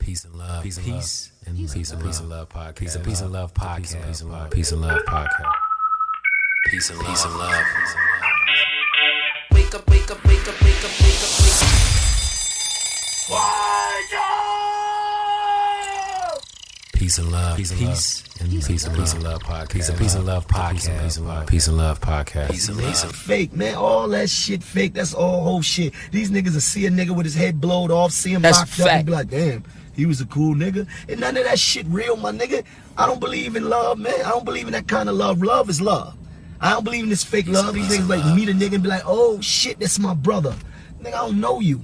Peace and love. Peace and love. Peace and love podcast. Peace and love podcast. Peace and love. Peace and love podcast. Peace and love. Peace and love. Wake up, wake up, wake up, wake up, wake up, wake up. Wake up! Peace and love. Peace and love. Peace and love podcast. Peace and love podcast. Peace and love podcast. Peace and love. Fake, man. All that shit fake. That's all whole shit. These niggas will see a nigga with his head blowed off, see him locked up, and be like, damn, he was a cool nigga. And none of that shit real, my nigga. I don't believe in love, man. I don't believe in that kind of love. Love is love. I don't believe in this fake love. These niggas like meet a nigga and be like, oh shit, that's my brother. Nigga, I don't know you.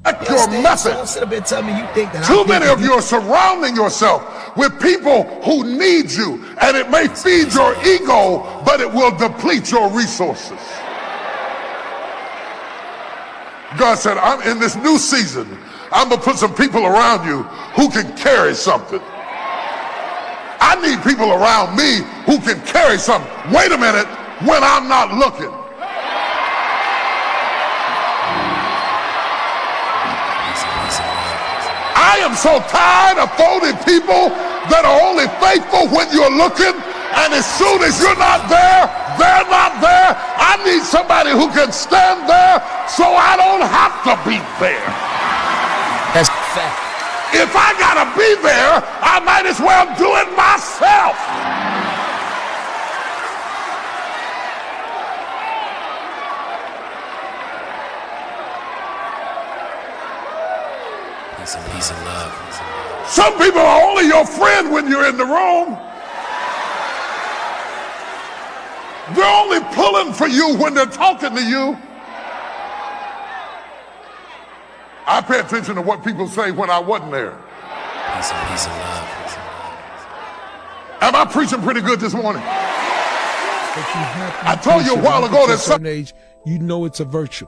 That's your method. Don't sit up here and tell me you think that. Too many of you are surrounding yourself with people who need you, and it may feed your ego, but it will deplete your resources. God said, I'm in this new season. I'm gonna put some people around you who can carry something. I need people around me who can carry something. Wait a minute, when I'm not looking. I am so tired of phony people that are only faithful when you're looking, and as soon as you're not there, they're not there. I need somebody who can stand there so I don't have to be there. That's fact. If I gotta be there, I might as well do it myself. Peace and love. Some people are only your friend when you're in the room. They're only pulling for you when they're talking to you. I pay attention to what people say when I wasn't there. Peace and love. Am I preaching pretty good this morning? I told you a while ago that some age, you know it's a virtue.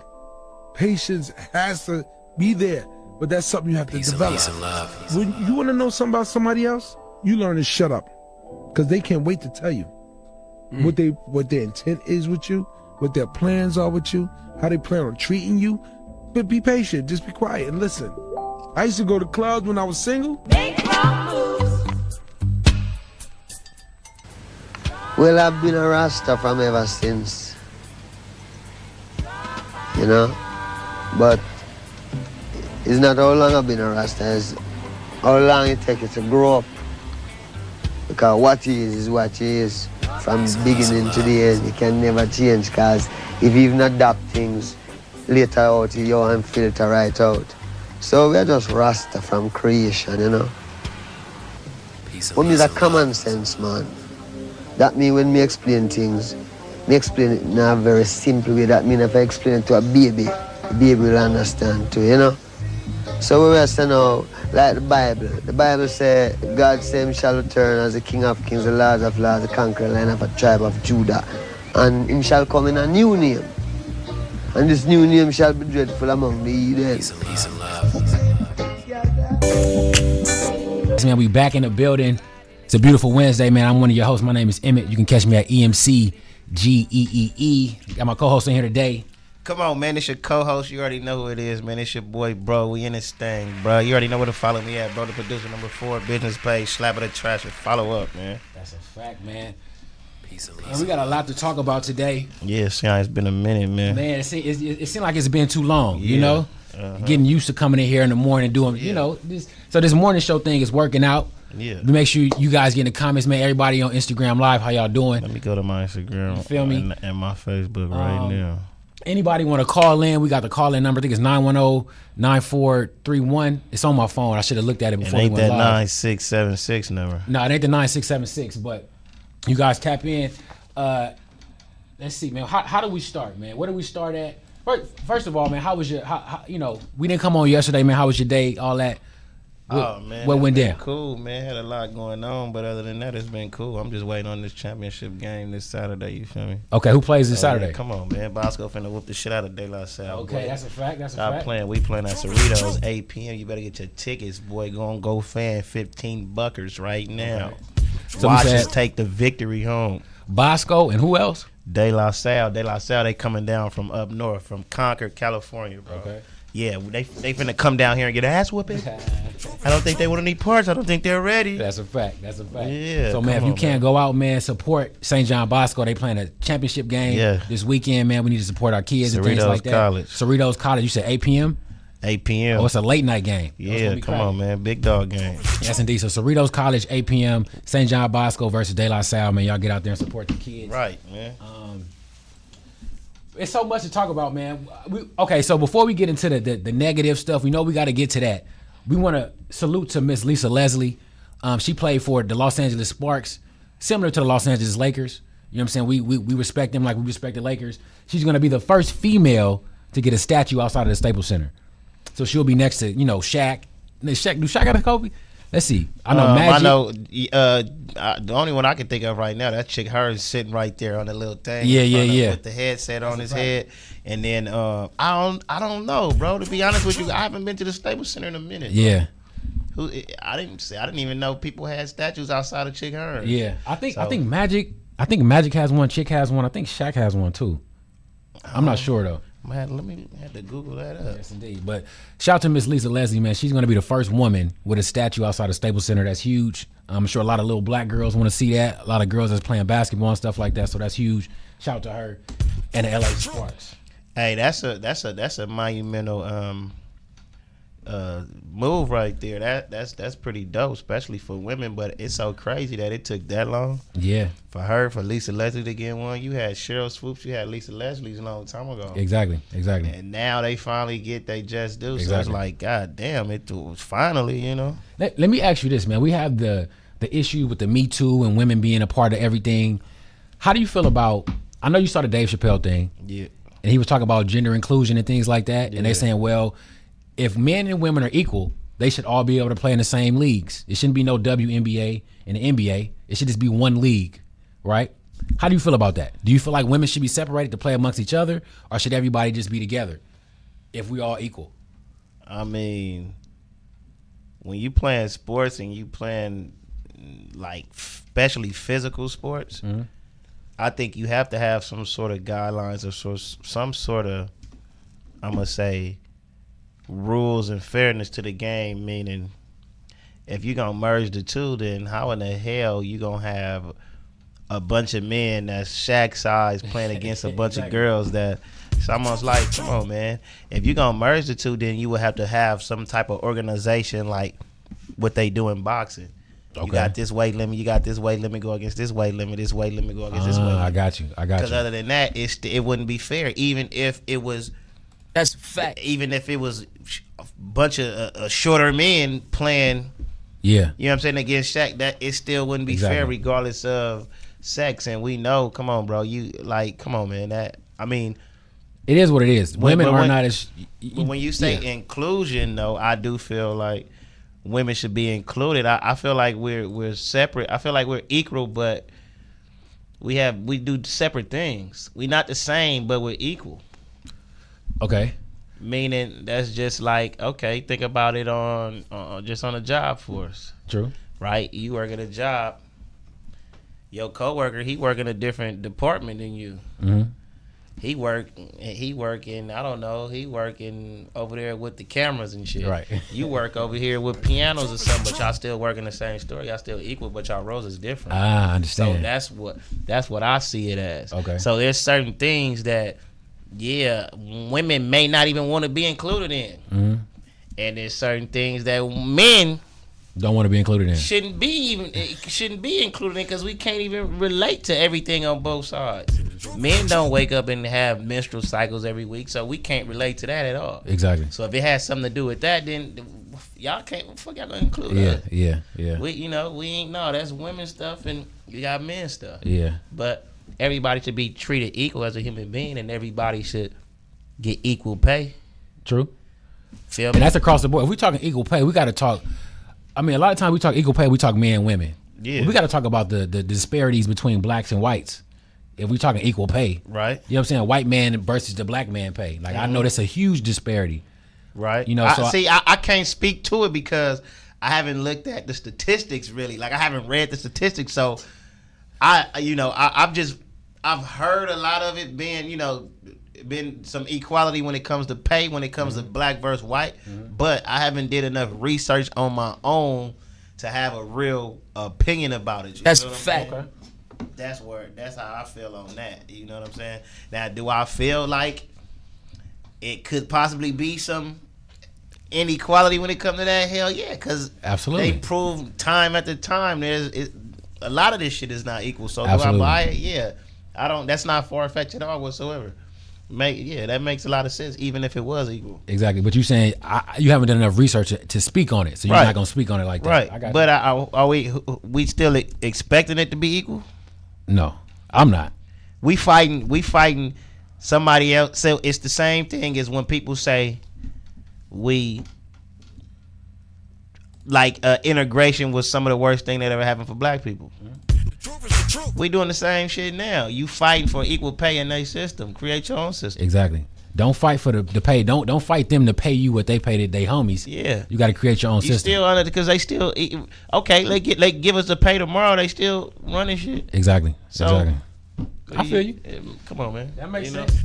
Patience has to be there, but that's something you have to develop. Peace and love. When you want to know something about somebody else, you learn to shut up, because they can't wait to tell you what their intent is with you, what their plans are with you, how they plan on treating you. But be patient, just be quiet and listen. I used to go to clubs when I was single. Well, I've been a Rasta from ever since, you know, but it's not how long I've been a Rasta, it's how long it takes you to grow up. Because what he is what he is. From the beginning to the end, you can never change, because if you even adapt things, later out, you and filter right out. So we're just Rasta from creation, you know. For me, it's common sense, man. That means when me explain things, me explain it in a very simple way. That means if I explain it to a baby, the baby will understand too, you know. So we were saying now, like the Bible says, God said him shall return as the King of Kings, the Lord of Lords, the conqueror Lion of a tribe of Judah. And him shall come in a new name. And this new name shall be dreadful among the heathen. Peace and love. Man, we back in the building. It's a beautiful Wednesday, man. I'm one of your hosts. My name is Emmett. You can catch me at EMCGEEE. Got my co-host in here today. Come on, man. It's your co-host. You already know who it is, man. It's your boy, bro. We in this thing, bro. You already know where to follow me at, bro. The producer number 4, business page, slap of the trash, and follow up, man. That's a fact, man. Peace and love. And we got a lot to talk about today. Yeah, it's been a minute, man. Man, it seemed like it's been too long, you know? Getting used to coming in here in the morning doing, you know, this morning show thing is working out. Yeah. Make sure you guys get in the comments, man. Everybody on Instagram Live, how y'all doing? Let me go to my Instagram. You feel me? And my Facebook right now. Anybody want to call in? We got the call in number. I think it's 910-9431. It's on my phone. I should have looked at it before. It ain't we went that live. 9676 number. No, it ain't the 9676. But you guys tap in. Let's see, man. How do we start, man? Where do we start at? First of all, man, how was your? How you know, we didn't come on yesterday, man. How was your day? All that. What went down? Cool, man. Had a lot going on, but other than that, it's been cool. I'm just waiting on this championship game this Saturday. You feel me? Okay, who plays this Saturday? Yeah, come on, man. Bosco finna whoop the shit out of De La Salle. Okay, boy. That's a fact. Stop playing. We playing at Cerritos, 8 p.m. You better get your tickets, boy. Go on GoFan, 15 buckers right now. Okay. So watch us take the victory home. Bosco and who else? De La Salle. They coming down from up north, from Concord, California, bro. Okay. Yeah, they finna come down here and get an ass whooping. I don't think they want any parts. I don't think they're ready. That's a fact. That's a fact. Yeah, So, man, if come you on, can't man. go out, man, support St. John Bosco. They playing a championship game this weekend, man. We need to support our kids and things Cerritos like that. College. Cerritos College. You said 8 p.m.? 8 p.m. Oh, it's a late night game. Yeah, come on, man. Big dog game. Yes, indeed. So, Cerritos College, 8 p.m. St. John Bosco versus De La Salle, man. Y'all get out there and support the kids. Right, man. It's so much to talk about, man. Okay, so before we get into the negative stuff, we know we got to get to that. We want to salute to Miss Lisa Leslie. She played for the Los Angeles Sparks, similar to the Los Angeles Lakers. You know what I'm saying? We respect them like we respect the Lakers. She's going to be the first female to get a statue outside of the Staples Center. So she'll be next to, Shaq. Do Shaq got a Kobe? Let's see. I know Magic. I know. The only one I can think of right now, that chick, her is sitting right there on the little thing. Yeah. With the headset on his head, and then I don't know, bro. To be honest with you, I haven't been to the Staples Center in a minute. Yeah. I didn't even know people had statues outside of Chick Hearn. Yeah. I think Magic has one. Chick has one. I think Shaq has one too. I'm not sure though. Man, let me have to Google that up. Yes, indeed. But shout out to Miss Lisa Leslie, man. She's going to be the first woman with a statue outside of Staples Center. That's huge. I'm sure a lot of little black girls want to see that. A lot of girls that's playing basketball and stuff like that. So that's huge. Shout out to her and the LA Sparks. Hey, that's a monumental move right there. That's pretty dope, especially for women. But it's so crazy that it took that long. Yeah. For Lisa Leslie to get one. You had Cheryl Swoops, you had Lisa Leslie's a long time ago. Exactly. And now they finally get they just do. So it's like, God damn, it was finally, Let me ask you this, man. We have the issue with the Me Too and women being a part of everything. How do you feel about, I know you saw the Dave Chappelle thing. Yeah. And he was talking about gender inclusion and things like that. Yeah. And they're saying, well, if men and women are equal, they should all be able to play in the same leagues. It shouldn't be no WNBA and the NBA. It should just be one league, right? How do you feel about that? Do you feel like women should be separated to play amongst each other, or should everybody just be together if we all equal? I mean, when you playing sports and you playing like especially physical sports, I think you have to have some sort of guidelines or some sort of, I'm gonna say, rules and fairness to the game. Meaning, if you're gonna merge the two, then how in the hell you gonna have a bunch of men that's Shaq size playing against a bunch of girls that it's almost like, come on, man. If you're gonna merge the two, then you would have to have some type of organization like what they do in boxing. Okay. You got this weight limit, go against this weight limit, go against this weight limit. I got you. Because other than that, it wouldn't be fair. Even if it was, That's a fact. even if it was a bunch of shorter men playing, Yeah. you know what I'm saying, against Shaq, that it still wouldn't be fair regardless of sex. And we know, come on, bro, come on, man. It is what it is. Women are not as. But when you say inclusion, though, I do feel like women should be included. I feel like we're separate. I feel like we're equal, but we do separate things. We're not the same, but we're equal. Okay. Meaning that's just like, okay, think about it on just on a job force. True. Right? You work at a job. Your coworker, he work in a different department than you. Mm-hmm. He working, I don't know, he working over there with the cameras and shit. Right. You work over here with pianos or something, but y'all still working the same store. Y'all still equal, but y'all roles is different. I understand. So that's what I see it as. Okay. So there's certain things that, women may not even want to be included in. Mm-hmm. And there's certain things that men don't want to be included in. Shouldn't be included in, because we can't even relate to everything on both sides. Men don't wake up and have menstrual cycles every week, so we can't relate to that at all. Exactly. So if it has something to do with that, then y'all can't. What the fuck y'all gonna include us? Yeah. We ain't know that's women's stuff and you got men's stuff. Yeah. But everybody should be treated equal as a human being, and everybody should get equal pay. True. Feel me? And that's across the board. If we're talking equal pay, we got to talk. I mean, a lot of times we talk equal pay, we talk men and women. Yeah. But we got to talk about the disparities between blacks and whites. If we're talking equal pay. Right. You know what I'm saying? White man versus the black man pay. Like, I know that's a huge disparity. Right. You know, I can't speak to it because I haven't looked at the statistics really. Like, I haven't read the statistics. So, I've heard a lot of it being, been some equality when it comes to pay, when it comes to black versus white, but I haven't did enough research on my own to have a real opinion about it. That's fact. Okay. That's how I feel on that. You know what I'm saying? Now, do I feel like it could possibly be some inequality when it comes to that? Hell yeah, because Absolutely. they prove time after time a lot of this shit is not equal. So Absolutely. do I buy it? Yeah. I don't. That's not far fetched at all whatsoever. That makes a lot of sense, even if it was equal. Exactly. But you saying you haven't done enough research to speak on it, so you're Right. not gonna speak on it like that. Right. I got But you. are we still expecting it to be equal? No, I'm not. We fighting somebody else. So it's the same thing as when people say integration was some of the worst thing that ever happened for black people. We doing the same shit now. You fighting for equal pay in their system. Create your own system. Exactly. Don't fight for the pay. Don't fight them to pay you what they paid they homies. Yeah. You got to create your own You system. still on it because they still okay. They give us the pay tomorrow. They still running shit. Exactly. So Exactly. I feel you. Come on, man. That makes You know? sense.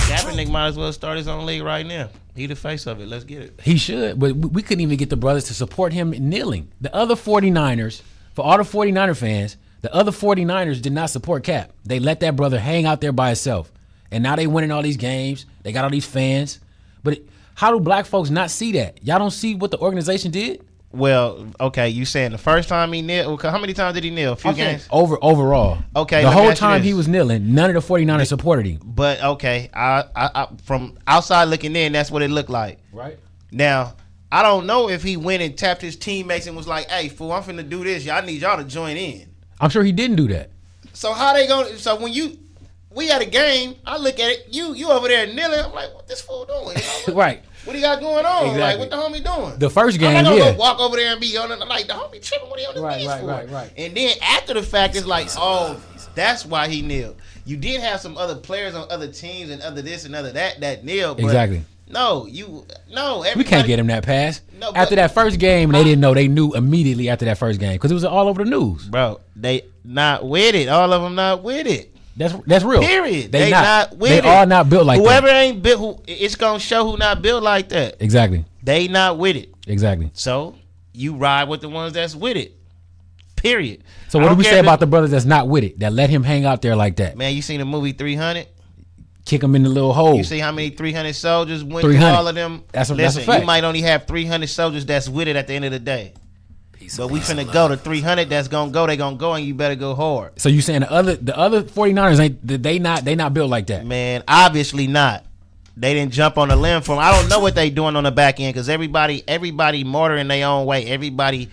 Kaepernick might as well start his own league right now. He the face of it. Let's get it. He should, but we couldn't even get the brothers to support him kneeling. The other 49ers, for all the 49er fans, the other 49ers did not support Cap. They let that brother hang out there by himself. And now they winning all these games. They got all these fans. But how do black folks not see that? Y'all don't see what the organization did? Well, okay, you saying the first time he kneeled? How many times did he kneel? A few games? Overall. Okay, The let me whole ask you time this. he was kneeling, none of the 49ers supported him. But okay, I from outside looking in, that's what it looked like. Right. Now, I don't know if he went and tapped his teammates and was like, "Hey, fool, I'm finna do this. Y'all need y'all to join in." I'm sure he didn't do that. So how they going? So when we had a game, I look at it. You over there kneeling. I'm like, what this fool doing? You know, Right. What he got going on? Exactly. Like, what the homie doing? The first game, I'm not gonna yeah. go walk over there and be on it. I'm like, the homie tripping. What he on his Right, knees right, for? right, right. And then after the fact, it's like, oh, that's why he kneeled. You did have some other players on other teams and other this and other that kneeled. But Exactly. No, We can't get him that pass. No, but- after that first game, they didn't know. They knew immediately after that first game because it was all over the news. Bro, they not with it. All of them not with it. That's real. Period. They not with they it. all not built like Whoever that. ain't built, it's gonna show who not built like that. Exactly. They not with it. Exactly. So you ride with the ones that's with it. Period. So I what do don't we care say if about the brothers that's not with it, that let him hang out there like that? Man, you seen the movie 300? Kick him in the little hole. You see how many 300 soldiers went through 300. all of them? That's a Listen, fact. you might only have 300 soldiers that's with it at the end of the day. But we finna go to 300 that's gonna go. They gonna go, and you better go hard. So you saying the other 49ers ain't they not built like that? Man, obviously not. They didn't jump on the limb for him. I don't know what they doing on the back end because everybody martyr in their own way. Everybody,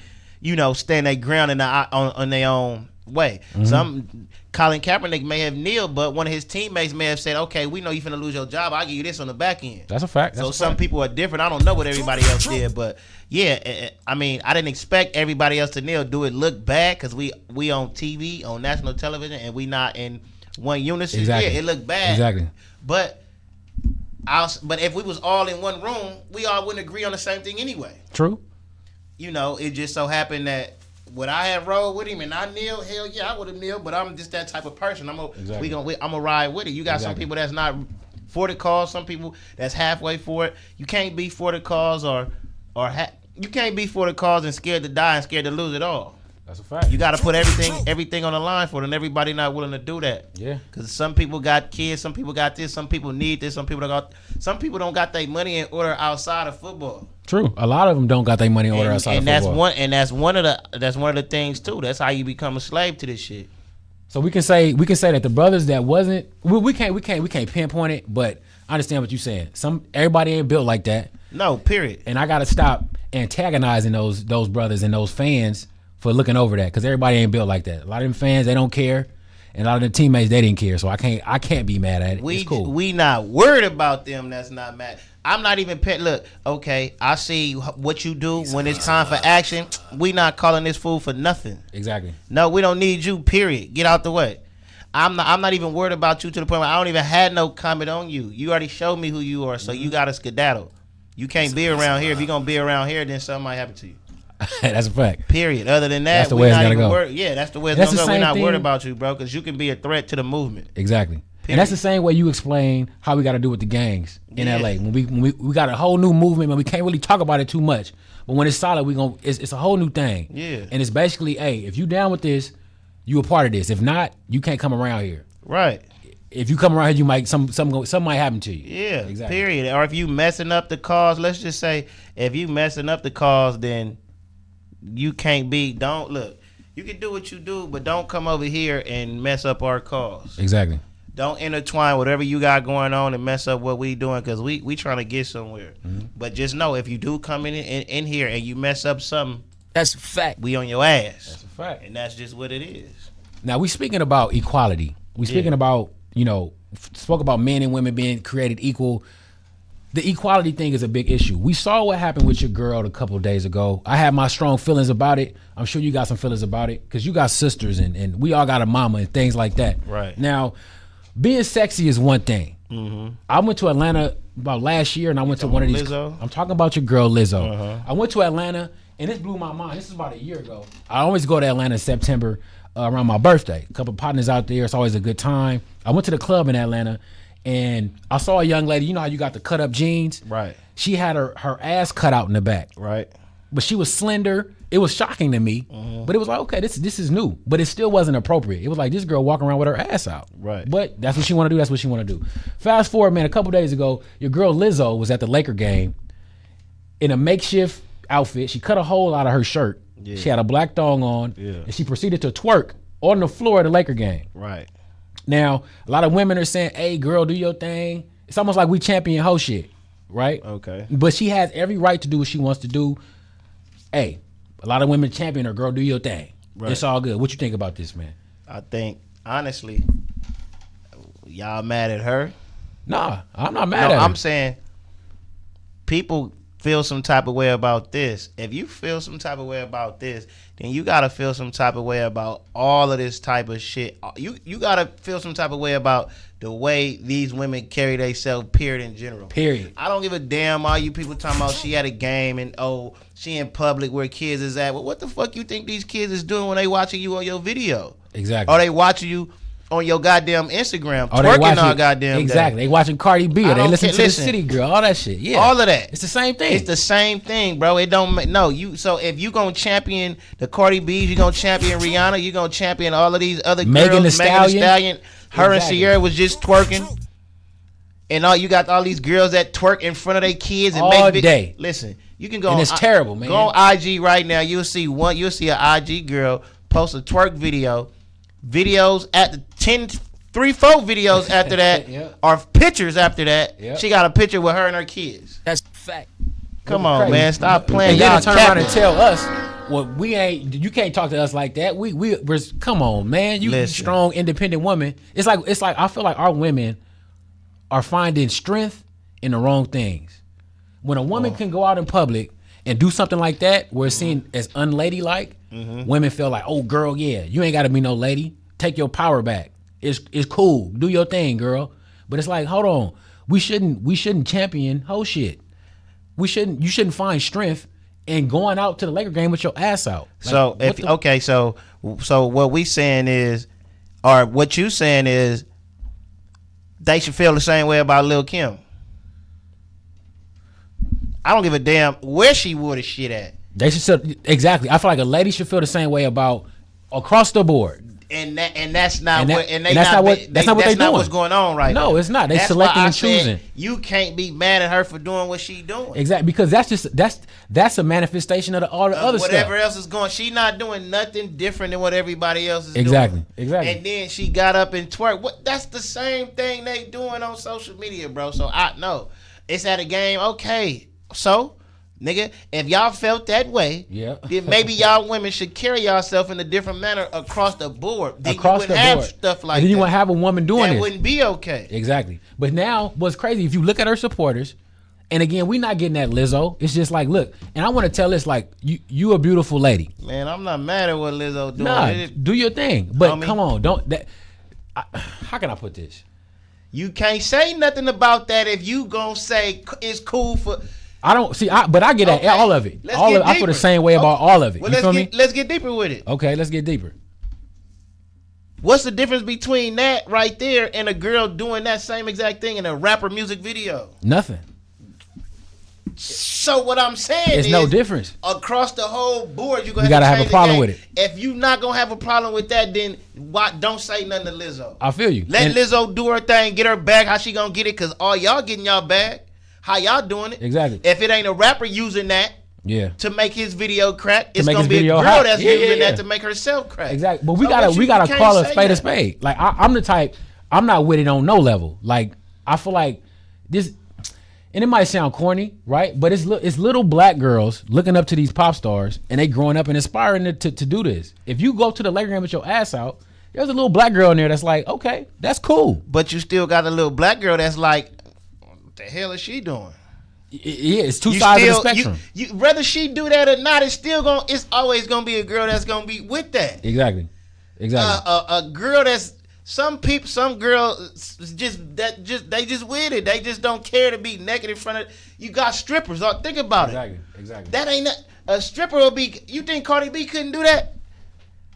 stand their ground on their own way. Mm-hmm. Colin Kaepernick may have kneeled, but one of his teammates may have said, "Okay, we know you finna lose your job. I'll give you this on the back end." That's a fact. So some people are different. I don't know what everybody else did, but yeah, I mean, I didn't expect everybody else to kneel. Do it look bad because we on TV, on national television, and we not in one unison? Exactly. Yeah, it looked bad. Exactly. But if we was all in one room, we all wouldn't agree on the same thing anyway. True. It just so happened that would I have rolled with him and I kneel? Hell yeah, I would have kneeled. But I'm just that type of person. I'm gonna ride with it. You got some people that's not for the cause. Some people that's halfway for it. You can't be for the cause you can't be for the cause and scared to die and scared to lose it all. That's a fact. You got to put everything on the line for it, and everybody not willing to do that. Yeah. Because some people got kids, some people got this, some people need this, some people don't got their money in order outside of football. True. A lot of them don't got their money in order outside of football. That's one of the things too. That's how you become a slave to this shit. So we can say that the brothers that wasn't we can't pinpoint it, but I understand what you're saying. Everybody ain't built like that. No, period. And I gotta stop antagonizing those brothers and those fans for looking over that because everybody ain't built like that. A lot of them fans, they don't care, and a lot of the teammates, they didn't care. So I can't be mad at it. It's cool. We not worried about them. That's not mad. I'm not even pet. Look, okay, I see what you do when it's time for action. We not calling this fool for nothing. Exactly. No, we don't need you. Period. Get out the way. I'm not even worried about you to the point where I don't even had no comment on you. You already showed me who you are, so you got to skedaddle. You can't be around here. If you're gonna be around here, then something might happen to you. That's a fact. Period. Other than that, That's the way it's gotta go. Yeah, that's the way it's That's gonna the go. We're same not thing. worried about you, bro, because you can be a threat to the movement. Exactly. And that's the same way you explain how we got to do with the gangs in LA. When we got a whole new movement, but we can't really talk about it too much. But when it's solid, it's a whole new thing. Yeah. And it's basically, hey, if you down with this, you a part of this. If not, you can't come around here. Right. If you come around here, you might something might happen to you. Yeah. Exactly. Period. Or if you messing up the cause, let's just say if you messing up the cause, then you can't don't look. You can do what you do, but don't come over here and mess up our cause. Exactly. Don't intertwine whatever you got going on and mess up what we doing, because we trying to get somewhere. Mm-hmm. But just know, if you do come in here and you mess up something, that's a fact. We on your ass. That's a fact. And that's just what it is. Now, we speaking about equality. We speaking about, spoke about men and women being created equal. The equality thing is a big issue. We saw what happened with your girl a couple of days ago. I had my strong feelings about it. I'm sure you got some feelings about it, because you got sisters and we all got a mama and things like that. Right. Now, being sexy is one thing. Mm-hmm. I went to Atlanta about last year, and I went to one of these. Lizzo? I'm talking about your girl Lizzo. Uh-huh. I went to Atlanta, and this blew my mind. This is about a year ago. I always go to Atlanta in September around my birthday. A couple of partners out there. It's always a good time. I went to the club in Atlanta, and I saw a young lady. You know how you got the cut up jeans? Right. She had her ass cut out in the back. Right. But she was slender. It was shocking to me, but it was like, okay, this is new, but it still wasn't appropriate. It was like this girl walking around with her ass out. Right. But that's what she want to do. That's what she want to do. Fast forward, man, a couple days ago, your girl Lizzo was at the Laker game in a makeshift outfit. She cut a hole out of her shirt. Yeah. She had a black thong on, Yeah. and she proceeded to twerk on the floor of the Laker game. Right. Now, a lot of women are saying, hey, girl, do your thing. It's almost like we champion hoe shit, right? Okay. But she has every right to do what she wants to do. Hey, a lot of women champion her, girl, do your thing. Right. It's all good. What you think about this, man? I think, honestly, y'all mad at her? Nah, I'm not mad at her. I'm saying people feel some type of way about this. If you feel some type of way about this, then you gotta feel some type of way about all of this type of shit. You gotta feel some type of way about the way these women carry themselves, period, in general. Period. I don't give a damn all you people talking about she at a game and she in public where kids is at. Well, what the fuck you think these kids is doing when they watching you on your video? Exactly. Or they watching you on your goddamn Instagram, or twerking all goddamn exactly. day. They watching Cardi B, or they listen to the City Girl, all that shit. Yeah, all of that. It's the same thing. It's the same thing, bro. It don't no you. So if you gonna champion the Cardi B's, you gonna champion Rihanna, you gonna champion all of these other Megan girls. Thee Megan Thee Stallion. Stallion. Her and Exactly. Sierra was just twerking, and you got all these girls that twerk in front of their kids and all make day. Listen, you can go. And on, it's terrible, man. Go on IG right now. You'll see an IG girl post a twerk video. Videos at the 3-4 videos after that, Yep. or pictures after that. Yep. She got a picture with her and her kids. That's a fact. Come on, Crazy. man. Stop playing. And then Y'all to turn around and capping. tell us, well, we ain't. You can't talk to us like that. We're come on, man. You Listen. strong, independent woman. It's like I feel like our women are finding strength in the wrong things. When a woman can go out in public and do something like that, where it's seen as unladylike, women feel like, oh, girl, yeah, you ain't got to be no lady. Take your power back. It's cool. Do your thing, girl. But it's like, hold on. We shouldn't champion whole shit. You shouldn't find strength in going out to the Laker game with your ass out. Like, So what we saying is, or what you saying is, they should feel the same way about Lil' Kim. I don't give a damn where she wore the shit at. They should exactly. I feel like a lady should feel the same way about across the board. And that's not And that- what and that's not what they doing. what's going on right now. No, it's not. They That's selecting why I and said choosing. You can't be mad at her for doing what she doing. Exactly, because that's a manifestation of all the other Whatever stuff. else is going, she not doing nothing different than what everybody else is Exactly, doing. exactly. And then she got up and twerk. That's the same thing they doing on social media, bro. So I know it's at a game. Okay, so nigga, if y'all felt that way, Yeah. then maybe y'all women should carry yourself in a different manner across the board. Then Across you the wouldn't have board. stuff like and then you that. want to have a woman doing That this. wouldn't be okay. Exactly. But now, what's crazy, if you look at her supporters, and again, we not getting that Lizzo. It's just like, look, and I want to tell this, like, you a beautiful lady. Man, I'm not mad at what Lizzo doing. Nah, do your thing. But Homie. come on, how can I put this? You can't say nothing about that if you gonna say it's cool for. I don't see, but I get Okay. at all of it. Let's All get of, I feel the deeper. same way about all of it. Well, you feel me? let's get deeper with it. Okay, let's get deeper. What's the difference between that right there and a girl doing that same exact thing in a rapper music video? Nothing. So what I'm saying It's is no difference. Across the whole board, you gotta have a problem with it. If you not gonna have a problem with that, then why don't say nothing to Lizzo? I feel you. Let Lizzo do her thing, get her bag. How she gonna get it? Cause all y'all getting y'all bag. How y'all doing it? Exactly. If it ain't a rapper using that Yeah. to make his video crack, it's make gonna his be a video girl hot. that's Yeah, using yeah. that to make herself crack. Exactly. But we So gotta what we you gotta can't call a say spade a that. spade. Like I'm the type, I'm not with it on no level. Like I feel like this, and it might sound corny, right? But it's little black girls looking up to these pop stars, and they growing up and inspiring to do this. If you go to the Laker game with your ass out, there's a little black girl in there that's like, okay, that's cool. But you still got a little black girl that's like, what the hell is she doing? Yeah, it's two sides of the spectrum. You whether she do that or not, it's always gonna be a girl that's gonna be with that. Exactly. A girl that's some girls they just with it. They just don't care to be naked in front of. You got strippers. Think about it. Exactly. That ain't a stripper will be. You think Cardi B couldn't do that?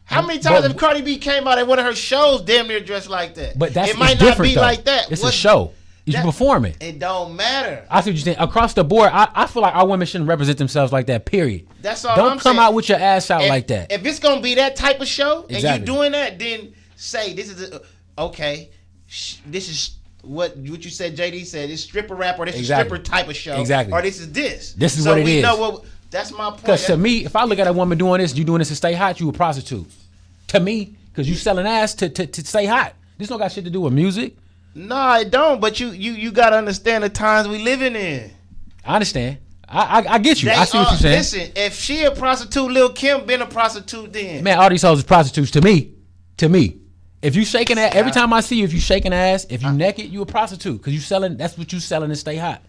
How many times have Cardi B came out at one of her shows damn near dressed like that? But it might not be like that. It's a show. You perform it. It don't matter. I see what you're saying. Across the board, I feel like our women shouldn't represent themselves like that, period. That's all Don't I'm come saying. out with your ass out like that. If it's going to be that type of show and Exactly. you doing that, then say this is, okay, this is what you said, JD said, it's stripper rap or this is stripper type of show. Exactly. Or this is this. This is so what it is. That's my point. Because to me, if I look at a woman doing this, you doing this to stay hot, you a prostitute. To me, because you selling ass to stay hot. This don't got shit to do with music. No, it don't. But you got to understand the times we living in. I understand. I get you. I see what you're saying. Listen, if she a prostitute, Lil' Kim been a prostitute then. Man, all these hoes is prostitutes to me. If you shaking ass, every time I see you, if you shaking ass, if you naked, you a prostitute. Because you selling, that's what you selling to stay hot.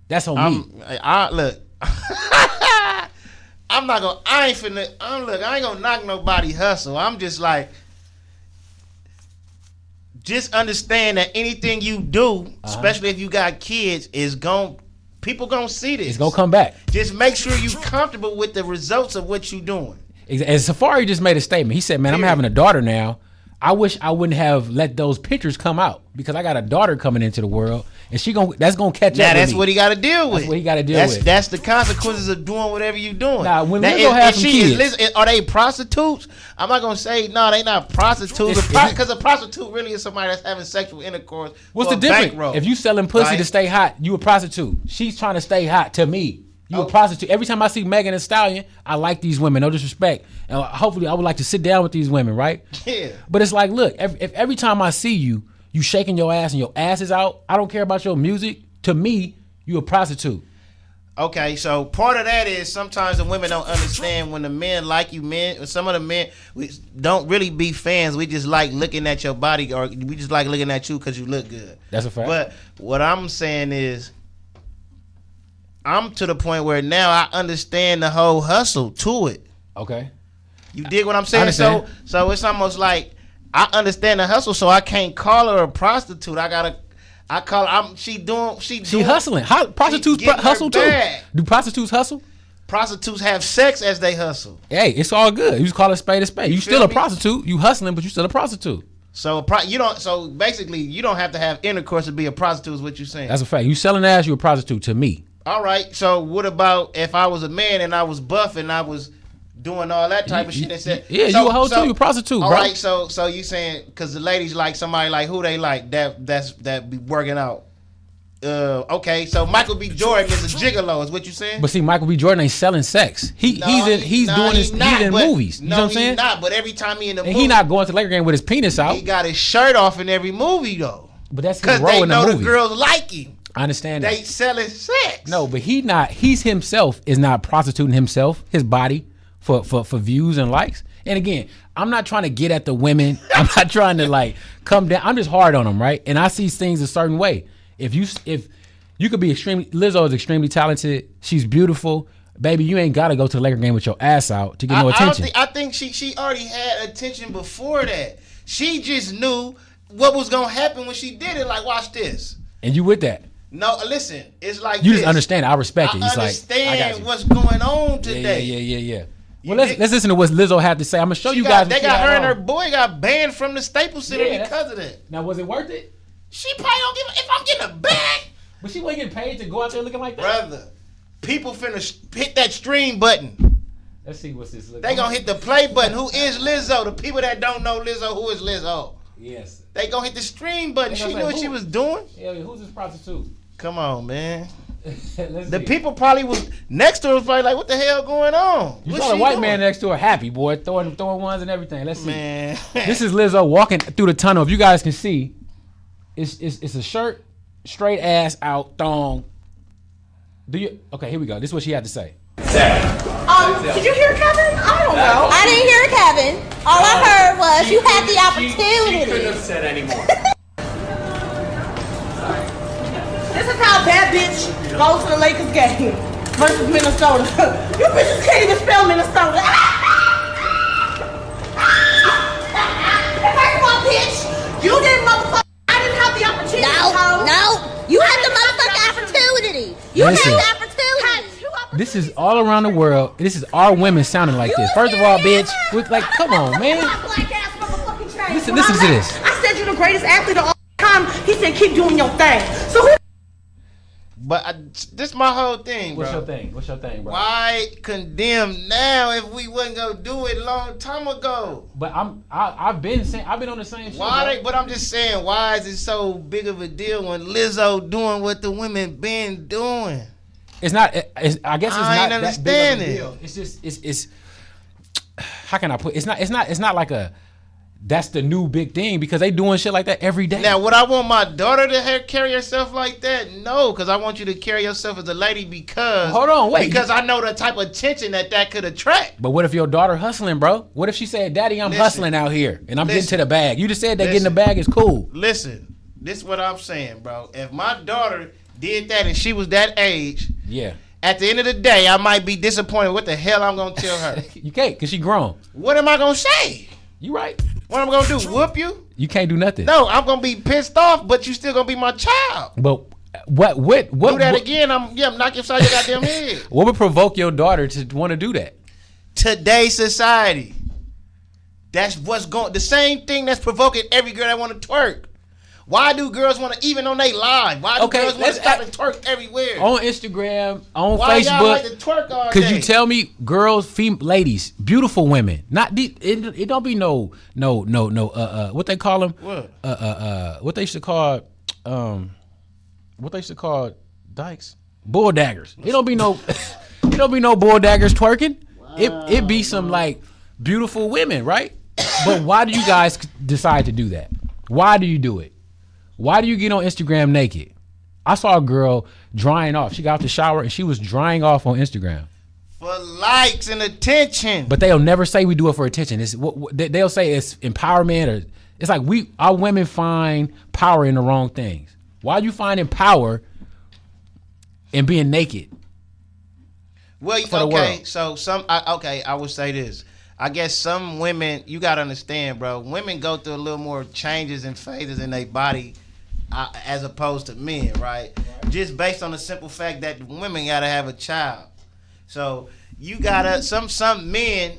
That's on me. Look. I ain't gonna knock nobody hustle. I'm just like, just understand that anything you do, especially if you got kids, people gonna see this. It's gonna come back. Just make sure you comfortable with the results of what you doing. And Safari just made a statement. He said, man, I'm having a daughter now. I wish I wouldn't have let those pictures come out because I got a daughter coming into the world and that's gonna catch up with me. That's what he got to deal with. That's what he got to deal with. That's the consequences of doing whatever you doing. Now, when Lizzo has some kids, are they prostitutes? I'm not gonna say no. They not prostitutes because a prostitute really is somebody that's having sexual intercourse. What's the difference? If you selling pussy to stay hot, you a prostitute. She's trying to stay hot. To me, you a prostitute. Every time I see Megan Thee Stallion, I like these women. No disrespect. And hopefully, I would like to sit down with these women, right? Yeah. But it's like, look, if every time I see you, you shaking your ass and your ass is out. I don't care about your music. To me, you a prostitute. Okay, so part of that is sometimes the women don't understand when the men like you, some of the men we don't really be fans. We just like looking at your body, or we just like looking at you because you look good. That's a fact. But what I'm saying is, I'm to the point where now I understand the whole hustle to it. Okay. You dig what I'm saying? So it's almost like I understand the hustle, so I can't call her a prostitute. She hustling. Prostitutes hustle too. Do prostitutes hustle? Prostitutes have sex as they hustle. Hey, it's all good. You just call it spade a spade. You still a prostitute. You hustling, but you still a prostitute. So So basically, you don't have to have intercourse to be a prostitute. Is what you're saying? That's a fact. You selling ass, you a prostitute to me. All right. So what about if I was a man and I was buff and I was doing all that type of shit and said, you a hoe too, you a prostitute, all bro. All right, so you saying because the ladies like somebody like who they like that be working out. Okay, so Michael B. Jordan is a gigolo, is what you saying? But see, Michael B. Jordan ain't selling sex. He's in movies. You know what I'm saying? He's not. But every time he in the movie, he not going to the Laker game with his penis out. He got his shirt off in every movie though. But that's his role in the movie. Because they know the girls like him. I understand that. They selling sex. No, but he's himself is not prostituting himself, his body for views and likes. And again, I'm not trying to get at the women. I'm not trying to like come down. I'm just hard on them, right? And I see things a certain way. If you could be Lizzo is extremely talented. She's beautiful. Baby, you ain't got to go to the Laker game with your ass out to get no attention. I think she already had attention before that. She just knew what was going to happen when she did it. Like, watch this. And you with that? No, listen. It's like you just understand. I respect it. I understand what's going on today. Yeah. Well, let's listen to what Lizzo had to say. I'm gonna show you guys. They got her and her boy got banned from the Staples Center because of that. Now, was it worth it? She probably don't give. If I'm getting a bag, But she wasn't getting paid to go out there looking like that. brother, people finna hit that stream button. Let's see what's this. They gonna hit the play button. Who is Lizzo? The people that don't know Lizzo, who is Lizzo? Yes. They gonna hit the stream button. They She gonna knew say, what who? she was doing. Yeah, who's this prostitute? Come on, man. Let's The see. people probably was next to her was probably like, "What the hell going on?" You What saw a she white doing? man next to her, happy boy, throwing ones and everything. Let's see. Man, This is Lizzo walking through the tunnel. If you guys can see, it's a shirt, straight ass out, thong. Okay, here we go. This is what she had to say. Did you hear Kevin? I don't know. I didn't hear Kevin. All I heard was you had the opportunity. She couldn't have said anymore. This is how a bad bitch goes to the Lakers game versus Minnesota. You bitches can't even spell Minnesota. First of all, bitch, you didn't motherfucker. I didn't have the opportunity. No. You had the motherfucking opportunity. You Listen. had the opportunity. This is all around the world. This is our women sounding like this. First of all, bitch, like, come on, man. Listen to this. I said you're the greatest athlete of all time. He said keep doing your thing. So who? but this my whole thing, bro. What's your thing, bro? Why condemn now if we wasn't gonna do it a long time ago? But I've been on the same shit. Why? Bro. But I'm just saying, why is it so big of a deal when Lizzo doing what the women been doing? It's not. I guess it's I not ain't that big of a understand deal. It's just. It's. How can I put? It's not like a. That's the new big thing because they doing shit like that every day. Now, would I want my daughter to carry herself like that? No, because I want you to carry yourself as a lady because. Hold on, wait. Because I know the type of attention that could attract. But what if your daughter hustling, bro? What if she said, "Daddy, I'm hustling out here and I'm getting to the bag"? You just said that getting the bag is cool. Listen, this is what I'm saying, bro. If my daughter did that and she was that age, Yeah. at the end of the day, I might be disappointed. What the hell I'm gonna tell her? You can't because she grown. What am I gonna say? You right. What am I gonna do? Whoop you? You can't do nothing. No, I'm gonna be pissed off, but you still gonna be my child. But what Do that again, I'm knock you upside your goddamn head. What would provoke your daughter to want to do that? Today's society. That's what's going. The same thing that's provoking every girl that want to twerk. Why do girls want to, even on they live? Why do girls want to stop and twerk everywhere? On Instagram, on Why Facebook. y'all like to twerk all Could day? you tell me, girls, ladies, beautiful women, not it don't be no what they call them? What? What they used to call dykes, bull daggers. It don't be no bull daggers twerking. It be some like beautiful women, right? But why do you guys decide to do that? Why do you do it? Why do you get on Instagram naked? I saw a girl drying off. She got out the shower and she was drying off on Instagram. For likes and attention. But they'll never say we do it for attention. They'll say it's empowerment, or it's like our women find power in the wrong things. Why are you finding power in being naked? Well, for the world? So I would say this. I guess some women, you gotta understand, bro. Women go through a little more changes and phases in their body, as opposed to men, right? Just based on the simple fact that women gotta have a child. So you gotta some men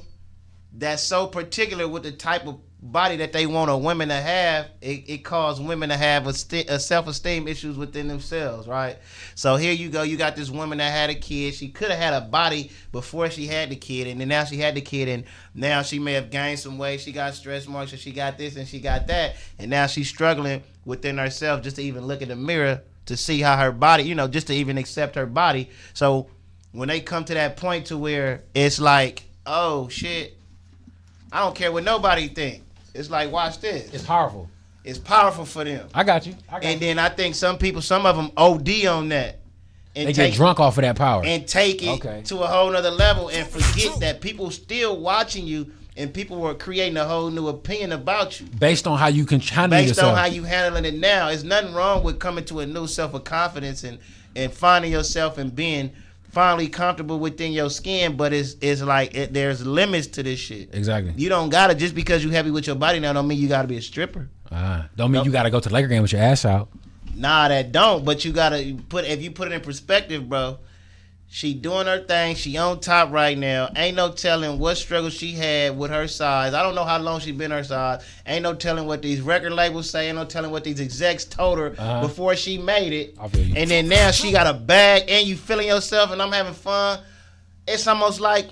that's so particular with the type of body that they want a woman to have, it causes women to have a self-esteem issues within themselves, right? So here you go, you got this woman that had a kid. She could have had a body before she had the kid, and then now she had the kid, and now she may have gained some weight. She got stretch marks, and she got this and she got that, and now she's struggling within herself just to even look in the mirror to see how her body, just to even accept her body. So when they come to that point to where it's like, oh shit, I don't care what nobody think. It's like, watch this. It's powerful. It's powerful for them. I got you. Then I think some of them OD on that. And they get drunk off of that power. And take it to a whole nother level and forget that people still watching you and people were creating a whole new opinion about you. Based on how you can handle yourself. Based on how you handling it now. There's nothing wrong with coming to a new self of confidence and finding yourself and being finally comfortable within your skin, but it's like there's limits to this shit. Exactly. You don't gotta, just because you happy with your body now don't mean you gotta be a stripper. Don't mean you gotta go to the Laker game with your ass out. Nah, that don't. But you gotta if you put it in perspective, bro. She doing her thing. She on top right now. Ain't no telling what struggle she had with her size. I don't know how long she been her size. Ain't no telling what these record labels say. Ain't no telling what these execs told her before she made it. I feel you. And then now she got a bag and you feeling yourself and I'm having fun. It's almost like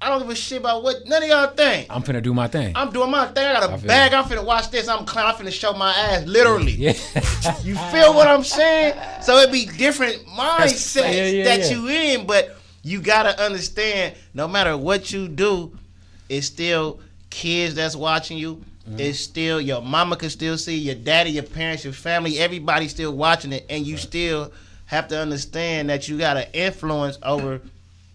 I don't give a shit about what none of y'all think. I'm finna do my thing. I'm doing my thing. I got a bag. I'm finna watch this. I'm finna show my ass, literally. Yeah. You feel what I'm saying? So it be different mindsets that you in, but you gotta understand. No matter what you do, it's still kids that's watching you. It's still your mama can still see your daddy, your parents, your family. Everybody still watching it, and you still have to understand that you got an influence over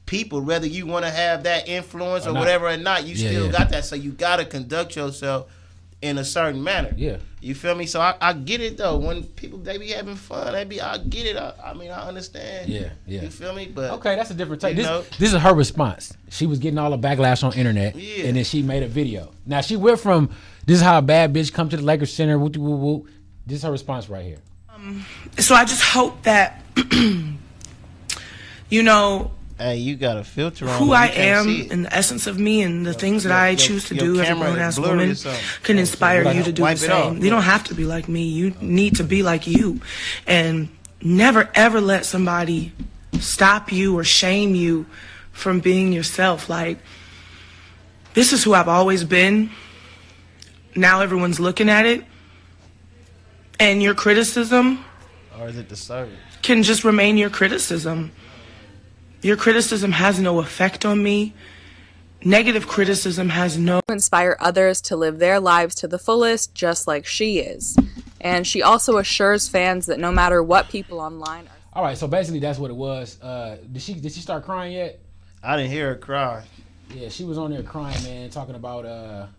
people, whether you want to have that influence or whatever or not, you still got that. So you got to conduct yourself in a certain manner. Yeah. You feel me? So I get it, though. When people, they be having fun, I get it. I mean, I understand. Yeah. You feel me? But okay, that's a different take. This is her response. She was getting all the backlash on internet, and then she made a video. Now, she went from, this is how a bad bitch come to the Lakers Center, whoop, whoop, whoop. This is her response right here. So I just hope that, you know, hey, you got a filter on who I am and the essence of me and the things that I choose to do as a grown-ass woman can inspire you to do the same. You don't have to be like me. You need to be like you. And never, ever let somebody stop you or shame you from being yourself. Like, this is who I've always been. Now everyone's looking at it. And your criticism, or is it the service, can just remain your criticism. Your criticism has no effect on me. Negative criticism has no... Inspire others to live their lives to the fullest, just like she is. And she also assures fans that no matter what people online are... All right, so basically that's what it was. Did she start crying yet? I didn't hear her cry. Yeah, she was on there crying, man, talking about,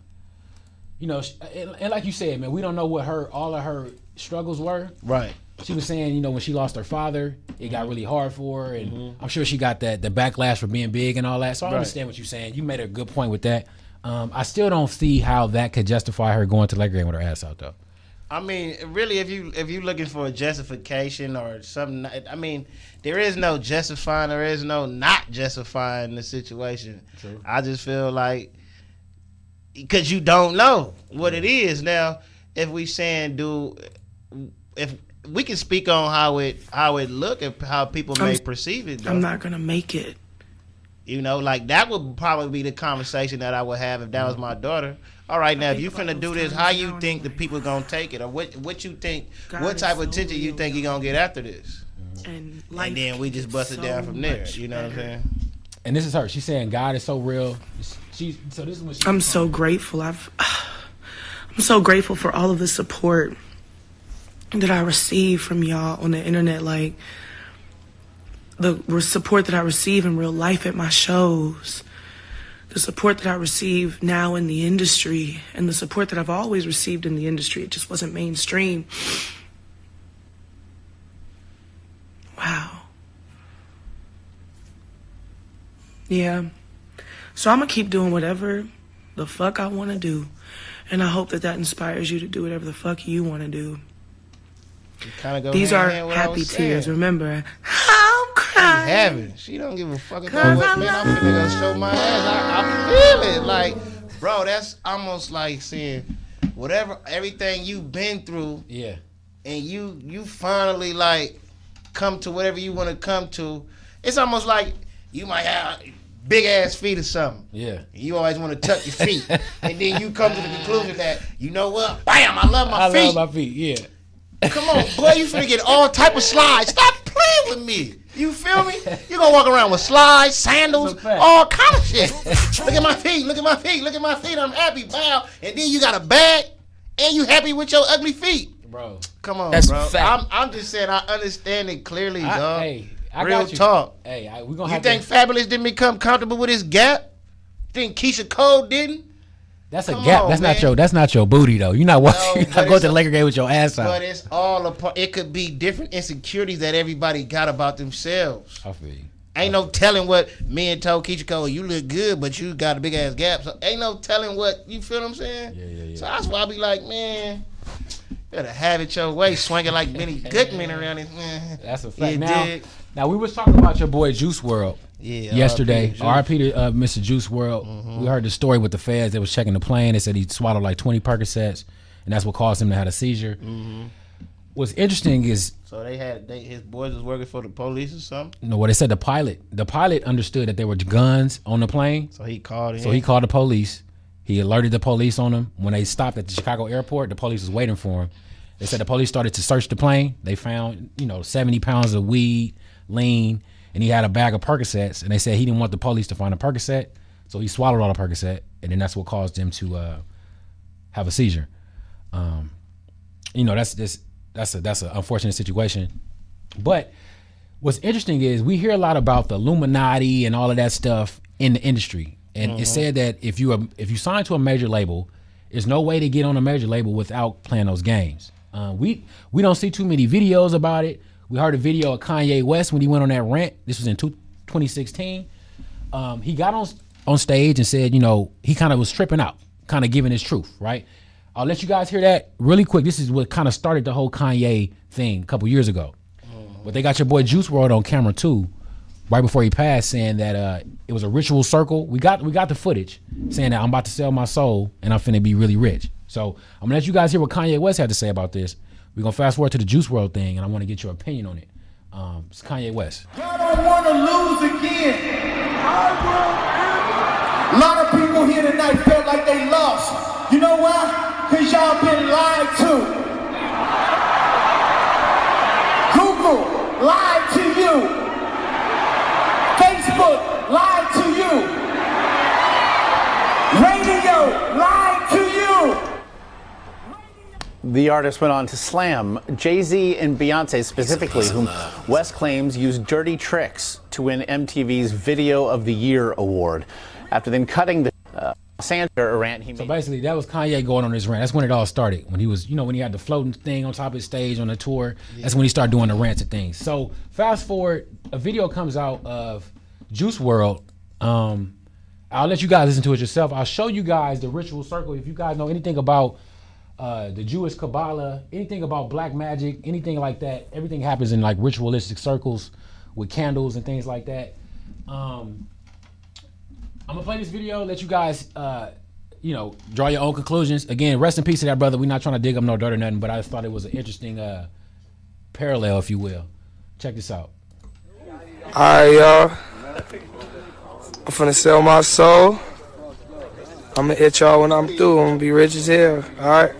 you know, and like you said, man, we don't know what all of her struggles were. Right. She was saying, you know, when she lost her father, it got really hard for her, and I'm sure she got the backlash for being big and all that. So I understand what you're saying. You made a good point with that. I still don't see how that could justify her going to the Laker game with her ass out, though. I mean, really, if you looking for a justification or something, I mean, there is no justifying, there is no not justifying the situation. True. I just feel like, because you don't know what it is. Now, if we saying if we can speak on how it look and how people may perceive it, though. I'm not gonna make it. You know, like that would probably be the conversation that I would have if that was my daughter. All right, now if you finna do this, how you think the people gonna take it, or what you think, what type of attention you think you gonna get after this? And then we just bust it down from there. You know what I'm saying? And this is her. She's saying God is so real. So this is what I'm so grateful. I'm so grateful for all of the support that I receive from y'all on the internet, like the support that I receive in real life at my shows, the support that I receive now in the industry, and the support that I've always received in the industry. It just wasn't mainstream. Wow. Yeah. So I'm gonna keep doing whatever the fuck I want to do, and I hope that inspires you to do whatever the fuck you want to do. These are happy tears. Remember, I'm crying. She don't give a fuck about what, man. I'm finna go show my ass. I feel it. Like, bro, that's almost like saying everything you've been through. Yeah. And you finally like come to whatever you want to come to. It's almost like you might have big ass feet or something. Yeah. You always want to tuck your feet, and then you come to the conclusion that, you know what? Bam! I love my feet. I love my feet. Yeah. Come on, boy, you finna get all type of slides. Stop playing with me. You feel me? You gonna walk around with slides, sandals, all kind of shit. Look at my feet, look at my feet, look at my feet. I'm happy, bow. And then you got a bag, and you happy with your ugly feet. Bro. Come on, that's bro. Fact. I'm just saying I understand it clearly, dog. Hey, real got you. Talk. Hey, we gonna have think Fabulous didn't become comfortable with his gap? Think Keisha Cole didn't? That's a gap. That's man. That's not your booty though. You're not walking. You're not going to the Laker game with your ass out. But it's all a part. It could be different insecurities that everybody got about themselves. I feel you. Ain't no telling what men told Keisha Cole. You look good, but you got a big ass gap. So ain't no telling what, you feel what I'm saying? Yeah. So that's why I be like, man, better have it your way, swinging like Benny Goodman around it. That's a fact. Now we was talking about your boy Juice WRLD yesterday. R.I.P. to Mr. Juice WRLD. We heard the story with the feds. They was checking the plane. They said he swallowed like 20 Percocets, and that's what caused him to have a seizure. What's interesting is so his boys was working for the police or something. No, what they said the pilot understood that there were guns on the plane. So he called in. So he called the police. He alerted the police on him. When they stopped at the Chicago airport, the police was waiting for him. They said the police started to search the plane. They found 70 pounds of weed, lean, and he had a bag of Percocets. And they said he didn't want the police to find a Percocet, so he swallowed all the Percocet, and then that's what caused him to have a seizure. That's an unfortunate situation. But what's interesting is we hear a lot about the Illuminati and all of that stuff in the industry. And it said that if you sign to a major label, there's no way to get on a major label without playing those games. We don't see too many videos about it. We heard a video of Kanye West when he went on that rant. This was in 2016. He got on stage and said, he kind of was tripping out, kind of giving his truth, right? I'll let you guys hear that really quick. This is what kind of started the whole Kanye thing a couple years ago. But they got your boy Juice WRLD on camera too, right before he passed, saying that it was a ritual circle. We got the footage saying that I'm about to sell my soul and I'm finna be really rich. So I'm gonna let you guys hear what Kanye West had to say about this. We're gonna fast forward to the Juice WRLD thing, and I want to get your opinion on it. It's Kanye West. I don't want to lose again. A lot of people here tonight felt like they lost. You know why? Because y'all been lied to. Google lied to you. Facebook lied to you. Radio lied to you. The artist went on to slam Jay-Z and Beyonce specifically, whom West claims used dirty tricks to win MTV's Video of the Year award. After then cutting the Sandra rant he made. So basically that was Kanye going on his rant. That's when it all started. When he was, when he had the floating thing on top of his stage on the tour, that's when he started doing the rants and things. So fast forward, a video comes out of Juice WRLD. I'll let you guys listen to it yourself. I'll show you guys the ritual circle. If you guys know anything about the Jewish Kabbalah, anything about black magic, anything like that, everything happens in like ritualistic circles with candles and things like that. I'm gonna play this video, let you guys, draw your own conclusions. Again, rest in peace to that brother. We're not trying to dig up no dirt or nothing, but I just thought it was an interesting parallel, if you will. Check this out. All right, y'all. I'm finna sell my soul. I'm gonna hit y'all when I'm through. I'm gonna be rich as hell. All right.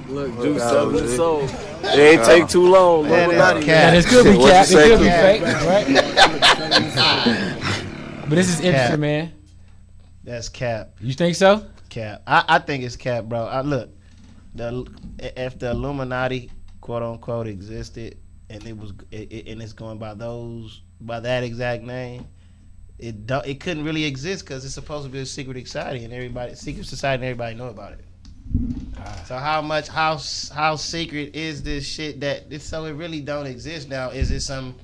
Look, Juice selling his soul. It ain't take too long. It could be cap. It could be fake, right? But this is interesting, man. That's cap. You think so? Cap. I think it's cap, bro. Look, if the Illuminati, quote unquote, existed, and it's going by that exact name, it couldn't really exist because it's supposed to be a secret society and everybody know about it. So how secret is this shit so it really don't exist now? Is it some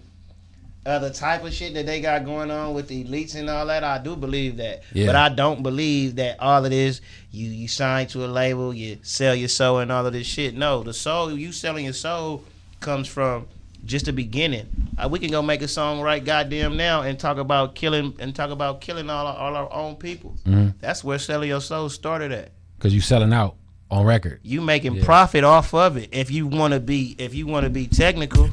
other type of shit that they got going on with the elites and all that? I do believe that, but I don't believe that all of this you sign to a label, you sell your soul and all of this shit. No, the soul, you selling your soul comes from just the beginning. We can go make a song right goddamn now and talk about killing all our own people. Mm-hmm. That's where selling your soul started at. Because you selling out on record. You making profit off of it. If you want to be technical,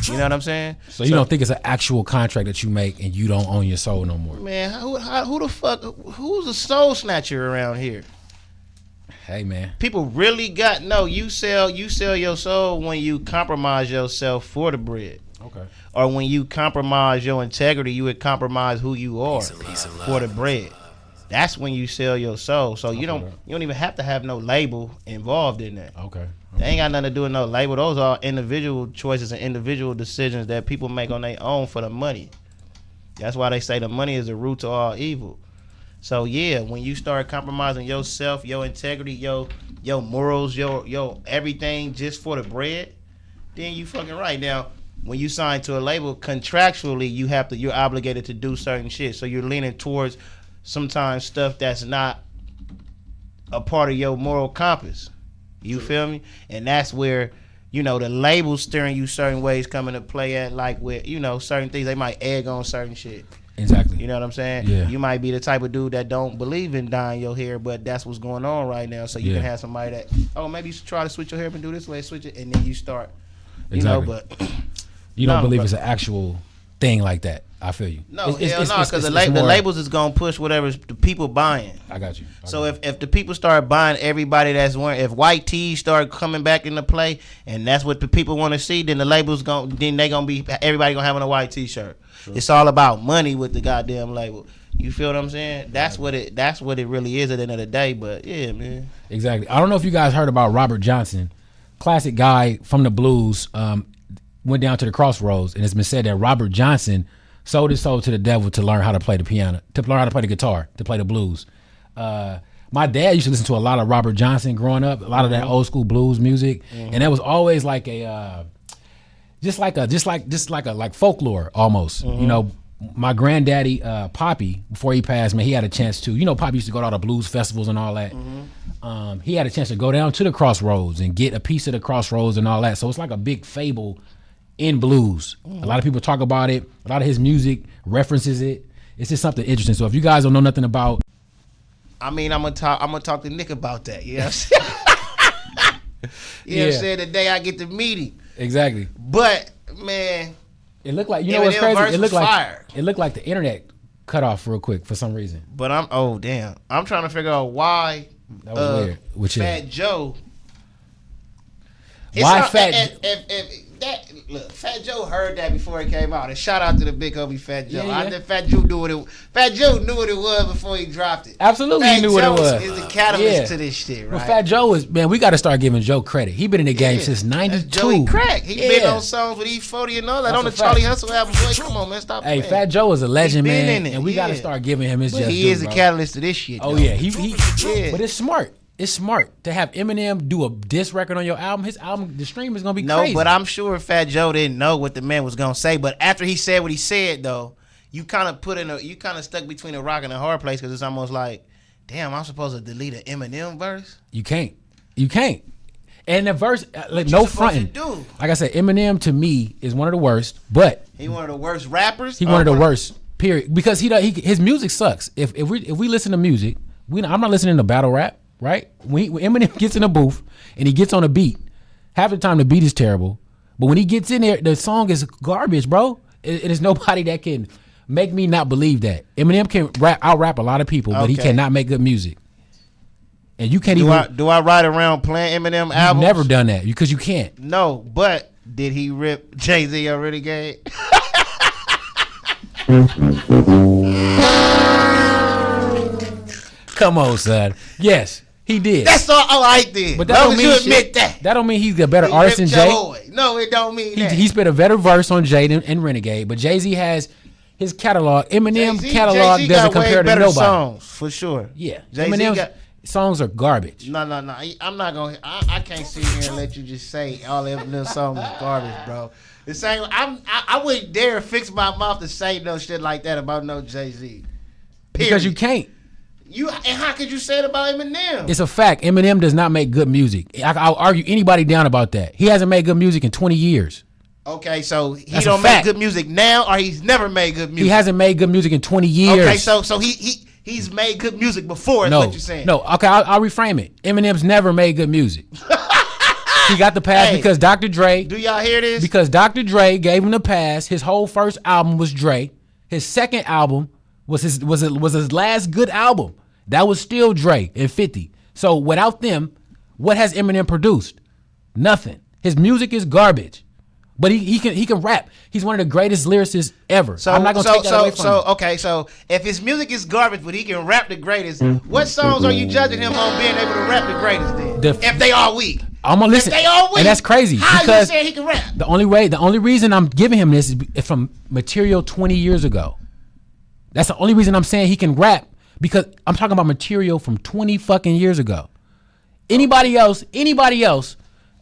you know what I'm saying? So you don't think it's an actual contract that you make and you don't own your soul no more? Man, who the fuck? Who's a soul snatcher around here? Hey man, people really you sell your soul when you compromise yourself for the bread. Okay. Or when you compromise your integrity, you would compromise who you are for the bread. That's when you sell your soul. So you don't even have to have no label involved in that. Okay. They ain't got nothing to do with no label. Those are individual choices and individual decisions that people make on their own for the money. That's why they say the money is the root to all evil. So yeah, when you start compromising yourself, your integrity, your morals, your everything just for the bread, then you fucking right. Now, when you sign to a label, contractually you're obligated to do certain shit. So you're leaning towards sometimes stuff that's not a part of your moral compass. You feel me? And that's where, you know, the labels steering you certain ways come into play at, like with, you know, certain things they might egg on certain shit. Exactly. You know what I'm saying? Yeah. You might be the type of dude that don't believe in dyeing your hair, but that's what's going on right now. So you can have somebody that, oh, maybe you should try to switch your hair up and do this way, switch it, and then you start. You know, but you don't believe it's an actual thing like that. I feel you. No, hell no, because the labels is gonna push whatever the people buying. I got you. So if the people start buying everybody that's wearing, if white tees start coming back into play, and that's what the people want to see, then the labels then they gonna be everybody gonna have on a white t-shirt. Sure. It's all about money with the goddamn label. You feel what I'm saying? That's what it really is at the end of the day. But yeah, man. Exactly. I don't know if you guys heard about Robert Johnson, classic guy from the blues. Went down to the crossroads, and it's been said that Robert Johnson sold his soul to the devil to learn how to play the piano, to learn how to play the guitar, to play the blues. My dad used to listen to a lot of Robert Johnson growing up, a lot of that old school blues music, and it was always like a just like folklore almost. You know, my granddaddy Poppy, before he passed, man, he had a chance to, you know, Poppy used to go to all the blues festivals and all that. He had a chance to go down to the crossroads and get a piece of the crossroads and all that. So it's like a big fable in blues. A lot of people talk about it. A lot of his music references it. It's just something interesting. So if you guys don't know nothing about, I mean, I'm gonna talk to Nick about that. You know what I'm saying? You know what I'm saying? The day I get to meet him. Exactly. But man, it looked like, you know what's crazy? It looked like the internet cut off real quick for some reason. But I'm trying to figure out why that was weird. Which Fat Joe. Why Fat Joe heard that before it came out. And shout out to the big homie Fat Joe. Yeah. I think Fat Joe knew what it was before he dropped it. Absolutely, he knew what it was. Is the catalyst to this shit, right? Well, Fat Joe is, man, we got to start giving Joe credit. He been in the game since '92. Joey Crack. He been on songs with E40 and all that. That's on the Charlie Hustle album. Boy, come on, man, stop. Hey, Fat Joe is a legend, man, and we got to start giving him his just due. He is the catalyst to this shit. Oh yeah, but it's smart. It's smart to have Eminem do a diss record on your album. His album, the stream is gonna be crazy. No, but I'm sure Fat Joe didn't know what the man was gonna say. But after he said what he said, though, you kind of stuck between a rock and a hard place, because it's almost like, damn, I'm supposed to delete an Eminem verse. You can't. And the verse, like, no fronting. Like I said, Eminem to me is one of the worst. But he one of the worst rappers. He one of the worst. Period. Because his music sucks. If we listen to music, I'm not listening to battle rap. Right? When Eminem gets in a booth and he gets on a beat, half the time the beat is terrible. But when he gets in there, the song is garbage, bro. It is nobody that can make me not believe that. Eminem can out-rap a lot of people, but he cannot make good music. And you can't Do I ride around playing Eminem albums? You've never done that because you can't. No, but did he rip Jay-Z on Renegade? Come on, son. Yes, he did. That's all I did. But that don't mean you admit that. That don't mean he's a better artist than Jay. No, it don't mean that. He spit a better verse on Jay and Renegade, but Jay-Z has his catalog. Eminem catalog Jay-Z doesn't compare to nobody. Songs, for sure. Yeah, Eminem's songs are garbage. No. I'm not gonna. I can't sit here and let you just say all Eminem songs is garbage, bro. The same. I wouldn't dare fix my mouth to say no shit like that about no Jay-Z. Because you can't. And how could you say it about Eminem? It's a fact. Eminem does not make good music. I'll argue anybody down about that. He hasn't made good music in 20 years. Okay, so he don't make good music now, or he's never made good music? He hasn't made good music in 20 years. Okay, so he's made good music before, is what you're saying. No, okay, I'll reframe it. Eminem's never made good music. He got the pass because Dr. Dre. Do y'all hear this? Because Dr. Dre gave him the pass. His whole first album was Dre. His second album was his last good album. That was still Dre and 50. So without them, what has Eminem produced? Nothing. His music is garbage. But he can rap. He's one of the greatest lyricists ever. So I'm not gonna take that away from him. Okay, so if his music is garbage, but he can rap the greatest, what songs are you judging him on being able to rap the greatest then? If they are weak. I'm gonna listen. If they are weak. And that's crazy. How because you saying he can rap? The only reason I'm giving him this is from material 20 years ago. That's the only reason I'm saying he can rap. Because I'm talking about material from 20 fucking years ago. Anybody else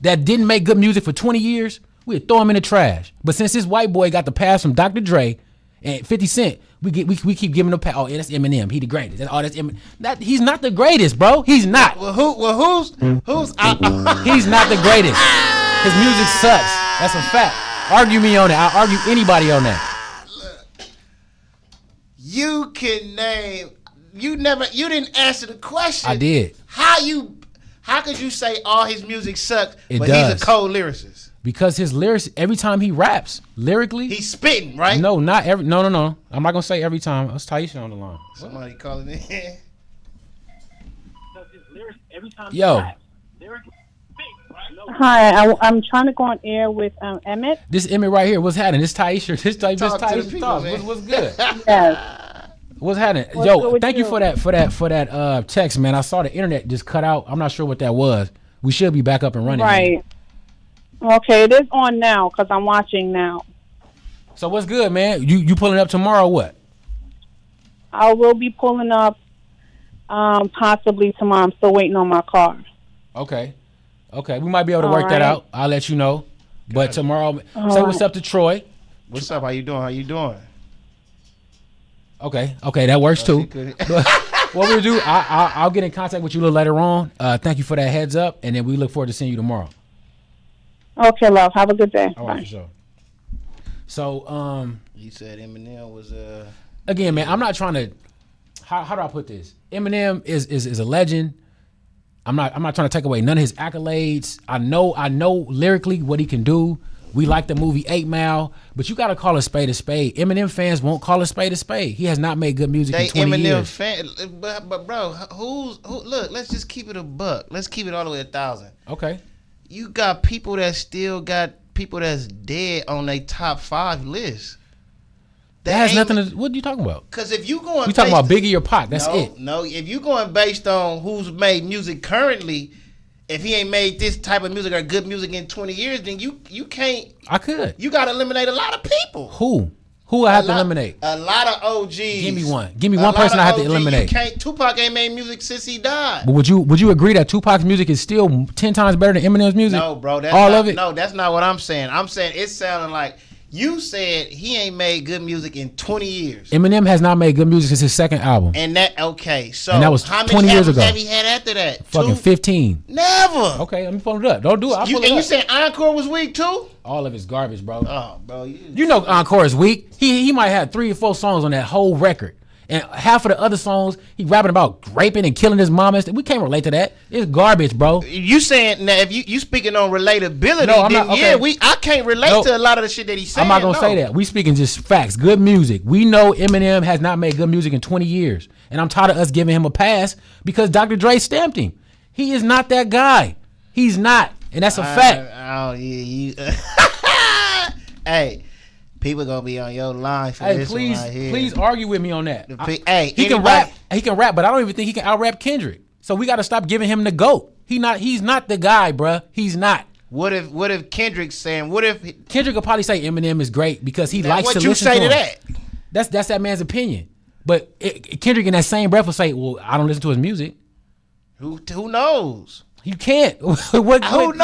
that didn't make good music for 20 years, we'd throw him in the trash. But since this white boy got the pass from Dr. Dre and 50 Cent, We keep giving him oh, yeah, that's Eminem. He the greatest. That's Eminem. He's not the greatest, bro. He's not. Who's? He's not the greatest. His music sucks. That's a fact. Argue me on that. I'll argue anybody on that. Look, you can name. You didn't answer the question. I did. How could you say all his music sucks, but does. he's a cold lyricist? Because his lyrics, every time he raps, lyrically, he's spitting, right? No, not every. No. I'm not gonna say every time. Let's Taisha on the line. Somebody calling in. Yo. Hi, I'm trying to go on air with Emmett. This Emmett right here. What's happening? This Taisha. This Taisha people, talks. What's good? Yes. What's happening? What's Yo, good with thank you for that text, man. I saw the internet just cut out. I'm not sure what that was. We should be back up and running. Right. Man. Okay, it is on now because I'm watching now. So what's good, man? You pulling up tomorrow? Or what? I will be pulling up possibly tomorrow. I'm still waiting on my car. Okay. We might be able to work that out. I'll let you know. But tomorrow, say what's up to Troy. What's up? How you doing? Okay, that works too. But what we'll do, I'll get in contact with you a little later on. Thank you for that heads up, and then we look forward to seeing you tomorrow. Okay, love. Have a good day. All right, for sure. So, you said Eminem was again, man. I'm not trying to. How do I put this? Eminem is a legend. I'm not trying to take away none of his accolades. I know lyrically what he can do. We like the movie 8 Mile, but you got to call a spade a spade. Eminem fans won't call a spade a spade. He has not made good music in 20 Eminem years. Fan, but bro, who? Look, let's just keep it a buck. Let's keep it all the way 1,000. Okay. You got people that still got people that's dead on their top 5 list. That has nothing to. What are you talking about? Because if you going, you talking about Biggie or Pac? That's it. No, if you going based on who's made music currently. If he ain't made this type of music or good music in 20 years, then you can't. I could. You got to eliminate a lot of people. Who I have to eliminate? A lot of OGs. Give me one. Give me one person I have to eliminate. Tupac ain't made music since he died. But would you agree that Tupac's music is still 10 times better than Eminem's music? No, bro. That's all not, of it. No, that's not what I'm saying. I'm saying it's sounding like you said he ain't made good music in 20 years. Eminem has not made good music since his second album. And that so and that was how 20 many years ago. Have he had after that? Fucking 15. Never. Okay, let me pull it up. Don't do it. You saying Encore was weak too? All of it's garbage, bro. Oh, bro. You know Encore is weak. He might have 3 or 4 songs on that whole record. And half of the other songs, he rapping about raping and killing his mom. We can't relate to that. It's garbage, bro. You saying now if you speaking on relatability? No, I'm not. Okay. Yeah, I can't relate to a lot of the shit that he's saying. I'm not gonna say that. We speaking just facts. Good music. We know Eminem has not made good music in 20 years, and I'm tired of us giving him a pass because Dr. Dre stamped him. He is not that guy. He's not, and that's a fact. Hey. People gonna be on your line for this please, one right here. Please argue with me on that. He can rap. He can rap, but I don't even think he can out-rap Kendrick. So we got to stop giving him the GOAT. He's not the guy, bruh. He's not. What if Kendrick's saying? Kendrick will probably say Eminem is great because he likes to listen to him. What you say to that? That's that man's opinion. But Kendrick in that same breath will say, "Well, I don't listen to his music." Who knows? You can't. Who knows?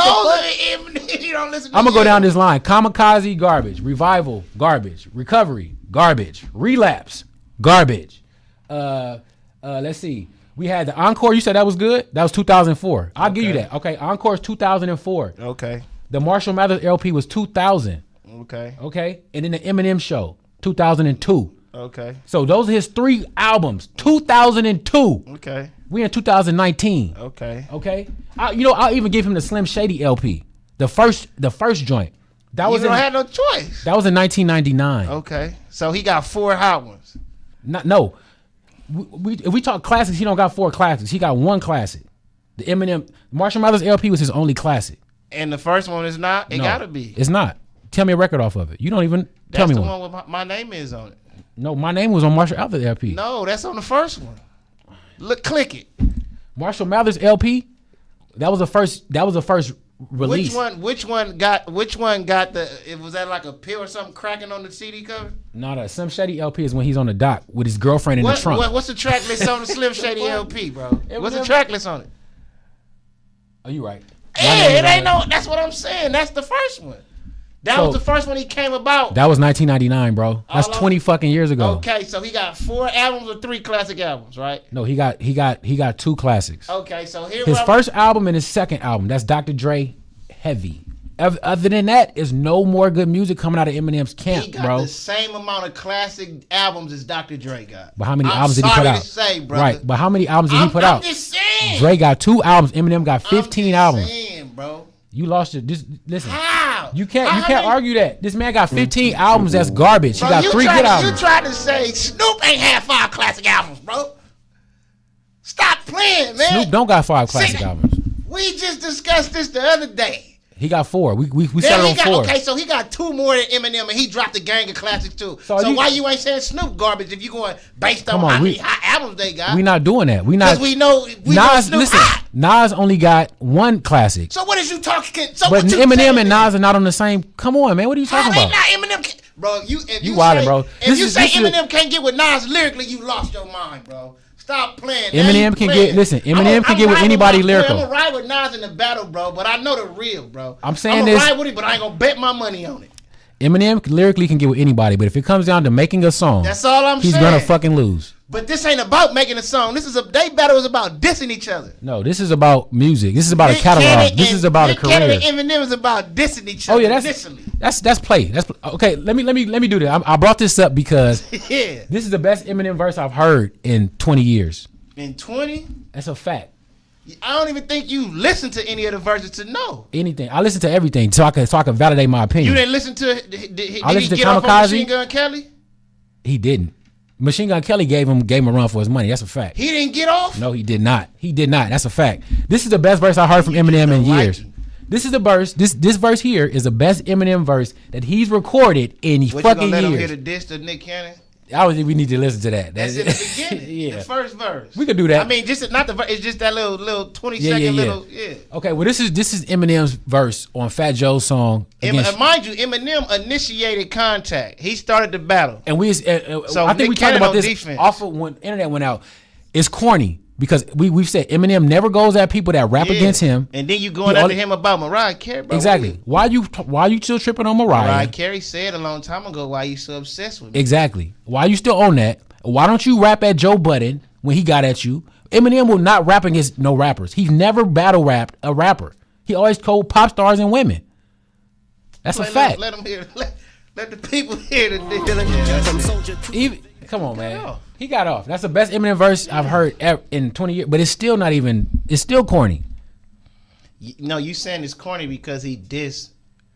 You don't listen to I'm going to go down this line. Kamikaze, garbage. Revival, garbage. Recovery, garbage. Relapse, garbage. Let's see. We had the Encore. You said that was good? That was 2004. I'll give you that. Okay, Encore is 2004. Okay. The Marshall Mathers LP was 2000. Okay. And then the Eminem Show, 2002. Okay. So those are his 3 albums, 2002. Okay. We in 2019. Okay. I'll even give him the Slim Shady LP, the first joint. That was don't have no choice. That was in 1999. Okay, so he got 4 hot ones. No, if we talk classics, he don't got 4 classics. He got 1 classic. The Eminem Marshall Mathers LP was his only classic. And the first one is not. It gotta be. It's not. Tell me a record off of it. You don't even tell me one. That's the one with my name is on it. No, my name was on Marshall Mathers LP. No, that's on the first one. Look, click it. Marshall Mathers LP. That was the first release. Which one got the? Was that like a pill or something cracking on the CD cover? No, the Slim Shady LP is when he's on the dock with his girlfriend in the trunk. What's the track list on the Slim Shady LP, bro? What's the track list on it? Oh, you right. Yeah, it ain't no. That's what I'm saying. That's the first one. That was the first one he came about. That was 1999, bro. That's 20 fucking years ago. Okay, so he got 4 albums or 3 classic albums, right? No, he got 2 classics. Okay, so his first album and his second album. That's Dr. Dre, Heavy. Other than that, there's no more good music coming out of Eminem's camp, he got bro. the same amount of classic albums as Dr. Dre got. But how many albums did he put out? To say, brother. Right, but how many albums did he put out? I'm just saying. Dre got 2 albums. Eminem got 15 albums. Saying, bro. You lost it. Listen. How? You can't argue that. This man got 15 albums that's garbage. Bro, he got 3 good albums. You tried to say Snoop ain't had 5 classic albums, bro. Stop playing, man. Snoop don't got 5 classic albums. We just discussed this the other day. He got 4. We started on 4. Okay, so he got 2 more than Eminem, and he dropped a gang of classics too. So why you ain't saying Snoop garbage if you going based on how many hot albums they got? We not doing that. We not. Because we know Snoop listen, hot. Nas only got 1 classic. So what is you talking? So but what you Eminem and Nas are not on the same. Come on, man. What are you talking about? Not Eminem, bro. You wildin', bro. If you say Eminem can't get with Nas lyrically, you lost your mind, bro. Stop playing. Eminem can get. Listen, Eminem can get with anybody lyrical. I'm gonna ride with Nas in the battle, bro. But I know the real, bro. I'm saying I'm this. Ride with him, but I ain't gonna bet my money on it. Eminem lyrically can get with anybody, but if it comes down to making a song, that's all I'm saying. He's gonna fucking lose. But this ain't about making a song. They battle is about dissing each other. No, this is about music. This is about a catalog. This is about a career. Nick Cannon and Eminem is about dissing each other. Oh yeah, that's play. Okay. Let me do this. I brought this up because yeah, this is the best Eminem verse I've heard in 20 years. In 20? That's a fact. I don't even think you listened to any of the verses to know anything. I listen to everything so I can validate my opinion. You didn't listen to? Did he get off on Machine Gun Kelly? He didn't. Machine Gun Kelly gave him a run for his money. That's a fact. He didn't get off? No, he did not. That's a fact. This is the best verse I heard from Eminem in years. This is the verse. This verse here is the best Eminem verse that he's recorded in fucking years. You gonna let him hear the diss to Nick Cannon? I don't think we need to listen to that. That's in the beginning. Yeah. The first verse. We could do that. I mean, just not the verse. It's just that little 20-second little. Okay, well, this is Eminem's verse on Fat Joe's song. Mind you, Eminem initiated contact. He started the battle. And so I think we talked about this off of when internet went out. It's corny. Because we've said Eminem never goes at people that rap against him. And then you going after him about Mariah Carey, bro. Exactly. Why you still tripping on Mariah? Mariah Carey said a long time ago, why you so obsessed with me? Exactly. Why you still on that? Why don't you rap at Joe Budden when he got at you? Eminem will not rap against no rappers. He's never battle rapped a rapper. He always told pop stars and women. That's a fact. Let them hear. Let the people hear the deal. Come on, man. Yeah. He got off. That's the best Eminem verse I've heard in 20 years. But it's still not even. It's still corny. No, you saying it's corny because he dissed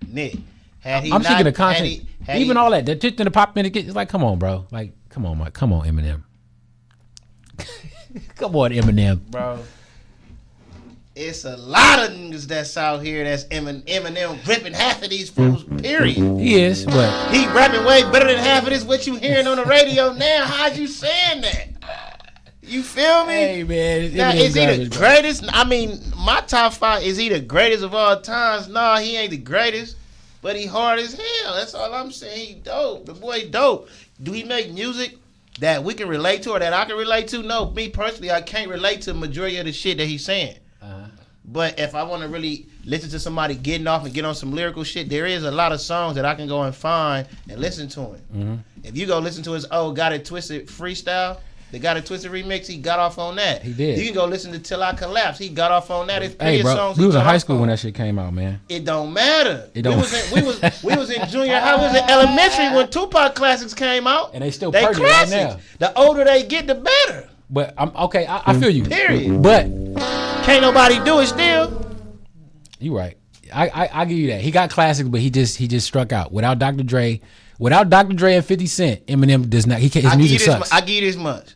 Nick. I'm thinking the content. Even all that. The pop minute. It's like, come on, bro. Like, come on, Eminem. Come on, Eminem, bro. It's a lot of niggas that's out here that's Eminem ripping half of these fools, period. He is, but he rapping way better than half of this what you hearing on the radio now. How'd you saying that? You feel me? Hey, man. Now, is he the greatest? I mean, my top 5, is he the greatest of all times? Nah, he ain't the greatest, but he hard as hell. That's all I'm saying. He dope. The boy dope. Do he make music that we can relate to or that I can relate to? No, me personally, I can't relate to the majority of the shit that he's saying. But if I want to really listen to somebody getting off and get on some lyrical shit, there is a lot of songs that I can go and find and listen to him. Mm-hmm. If you go listen to his Got It Twisted freestyle, the Got It Twisted remix, he got off on that. He did. You can go listen to Till I Collapse. He got off on that. Hey, bro, songs we was in high school when that shit came out, man. It don't matter. We was in junior high. We was in elementary when Tupac classics came out. And they still classics. Right now. The older they get, the better. But I'm okay. I feel you. Period. But can't nobody do it still. You right. I give you that. He got classics, but he just struck out. Without Dr. Dre and 50 Cent, Eminem does not. His music sucks. I give you this much.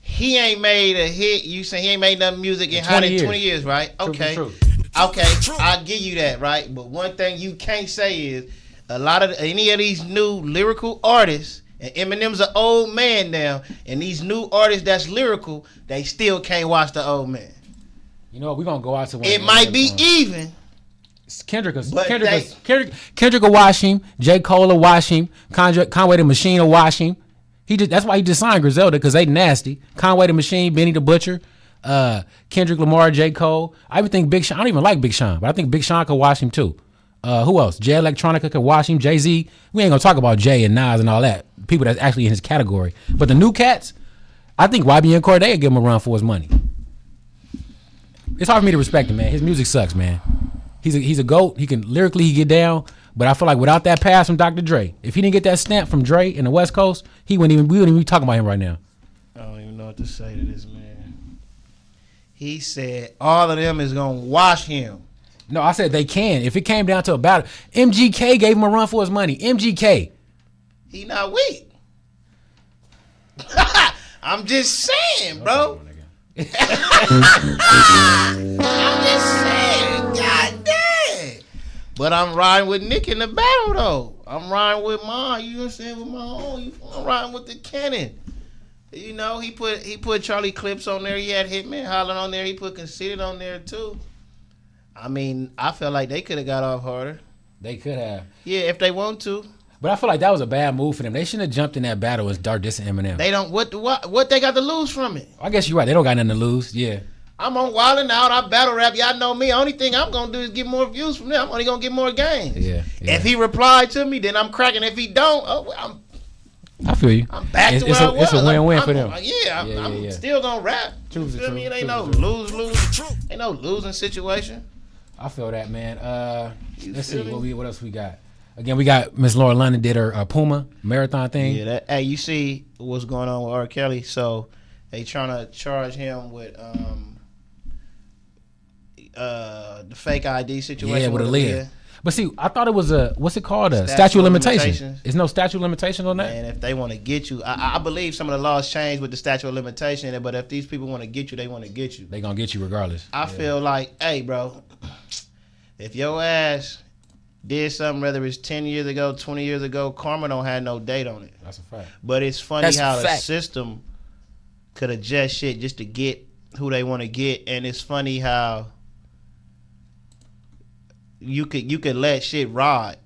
He ain't made a hit. You say he ain't made nothing music in 20 years, right? Okay. True. Okay. I'll give you that, right? But one thing you can't say is a lot of any of these new lyrical artists. And Eminem's an old man now, and these new artists that's lyrical, they still can't watch the old man. You know what? We're gonna go out to one. It might be even. Kendrick will wash him. J. Cole will wash him. Conway the Machine will wash him. That's why he just signed Griselda, because they nasty. Conway the Machine, Benny the Butcher, Kendrick Lamar, J. Cole. I even think Big Sean. I don't even like Big Sean, but I think Big Sean could wash him too. Who else? Jay Electronica could wash him. Jay-Z. We ain't gonna talk about Jay and Nas and all that. People that's actually in his category. But the new cats, I think YBN Cordae give him a run for his money. It's hard for me to respect him, man. His music sucks, man. He's a GOAT. He can lyrically get down, but I feel like without that pass from Dr. Dre, if he didn't get that stamp from Dre in the West Coast, we wouldn't even be talking about him right now. I don't even know what to say to this man. He said all of them is gonna wash him. No, I said they can. If it came down to a battle, MGK gave him a run for his money. MGK. He not weak. I'm just saying, bro. I'm just saying, god damn. But I'm riding with Nick in the battle though. I'm riding with mine. You know what I'm saying? With my own. I'm riding with the cannon. You know, he put Charlie Clips on there. He had Hitman Hollering on there. He put Conceited on there too. I mean, I felt like they could have got off harder. They could have. Yeah, if they want to. But I feel like that was a bad move for them. They shouldn't have jumped in that battle as Dart dissing Eminem. They don't. What they got to lose from it? I guess you're right. They don't got nothing to lose. Yeah. I'm on Wildin' Out. I battle rap. Y'all know me. Only thing I'm gonna do is get more views from them. I'm only gonna get more games. Yeah. If he replied to me, then I'm cracking. If he don't, I feel you. I'm back to where I was. It's a win-win for them. I'm still gonna rap. You feel me? It ain't no lose. Ain't no losing situation. I feel that, man. Let's see what else we got. Again, we got Miss Laura London did her Puma marathon thing. Yeah, hey, you see what's going on with R. Kelly? So they trying to charge him with the fake ID situation. Yeah, with Aaliyah. But see, I thought it was what's it called? A statute of limitations. Is no statute of limitations on that? And if they want to get you, I believe some of the laws changed with the statute of limitation. But if these people want to get you, they want to get you. They gonna get you regardless. I feel like, hey, bro, if your ass did something, whether it's 10 years ago, 20 years ago, karma don't have no date on it. That's a fact. But it's funny how the system could adjust shit just to get who they want to get, and it's funny how you could let shit ride.